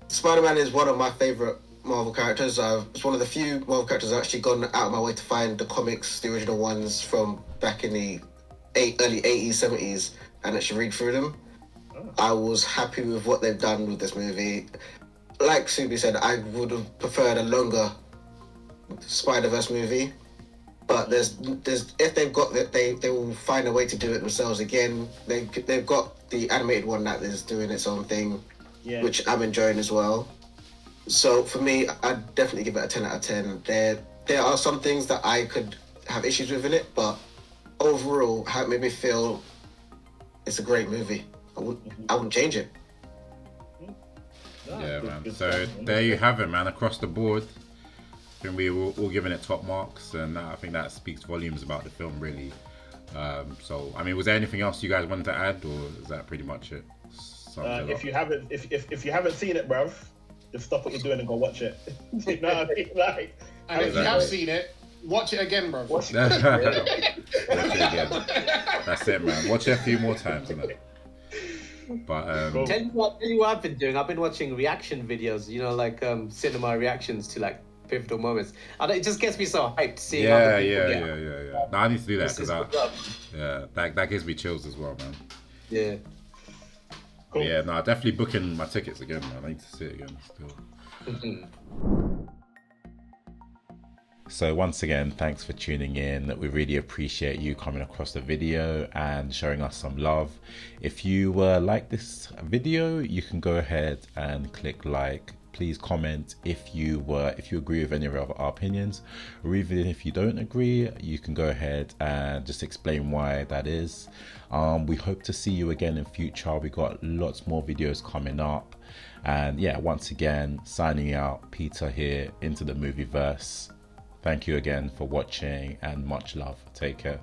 Spider-Man is one of my favorite Marvel characters. It's one of the few Marvel characters I've actually gone out of my way to find the comics, the original ones from back in the early 80s, 70s, and actually read through them. I was happy with what they've done with this movie. Like Subi said, I would have preferred a longer Spider-Verse movie, but there's if they've got that, they will find a way to do it themselves again. They've got the animated one that is doing its own thing, which I'm enjoying as well. So for me, I'd definitely give it a 10 out of 10. There are some things that I could have issues with in it, but overall, how it made me feel, it's a great movie. I wouldn't change it. Yeah, man. So there you have it, man. Across the board, I think we were all giving it top marks, and I think that speaks volumes about the film, really. So, I mean, was there anything else you guys wanted to add, or is that pretty much it? If you haven't seen it, bruv, just stop what you're doing and go watch it. You know what I mean? Like, and if you have seen it, watch it again, bruv. Watch it again. That's it, man. Watch it a few more times, isn't it? But tell you what I've been doing. I've been watching reaction videos, like cinema reactions to like pivotal moments. It just gets me so hyped seeing. Yeah. No, I need to do that because that gives me chills as well, man. Yeah. Cool. Yeah, no, definitely booking my tickets again, man. I need to see it again still. So once again, thanks for tuning in. We really appreciate you coming across the video and showing us some love. If you like this video, you can go ahead and click like. Please comment if you agree with any of our opinions, or even if you don't agree, you can go ahead and just explain why that is. We hope to see you again in future. We got lots more videos coming up, and yeah, once again, signing out, Peter here, Into the Movieverse. Thank you again for watching, and much love. Take care.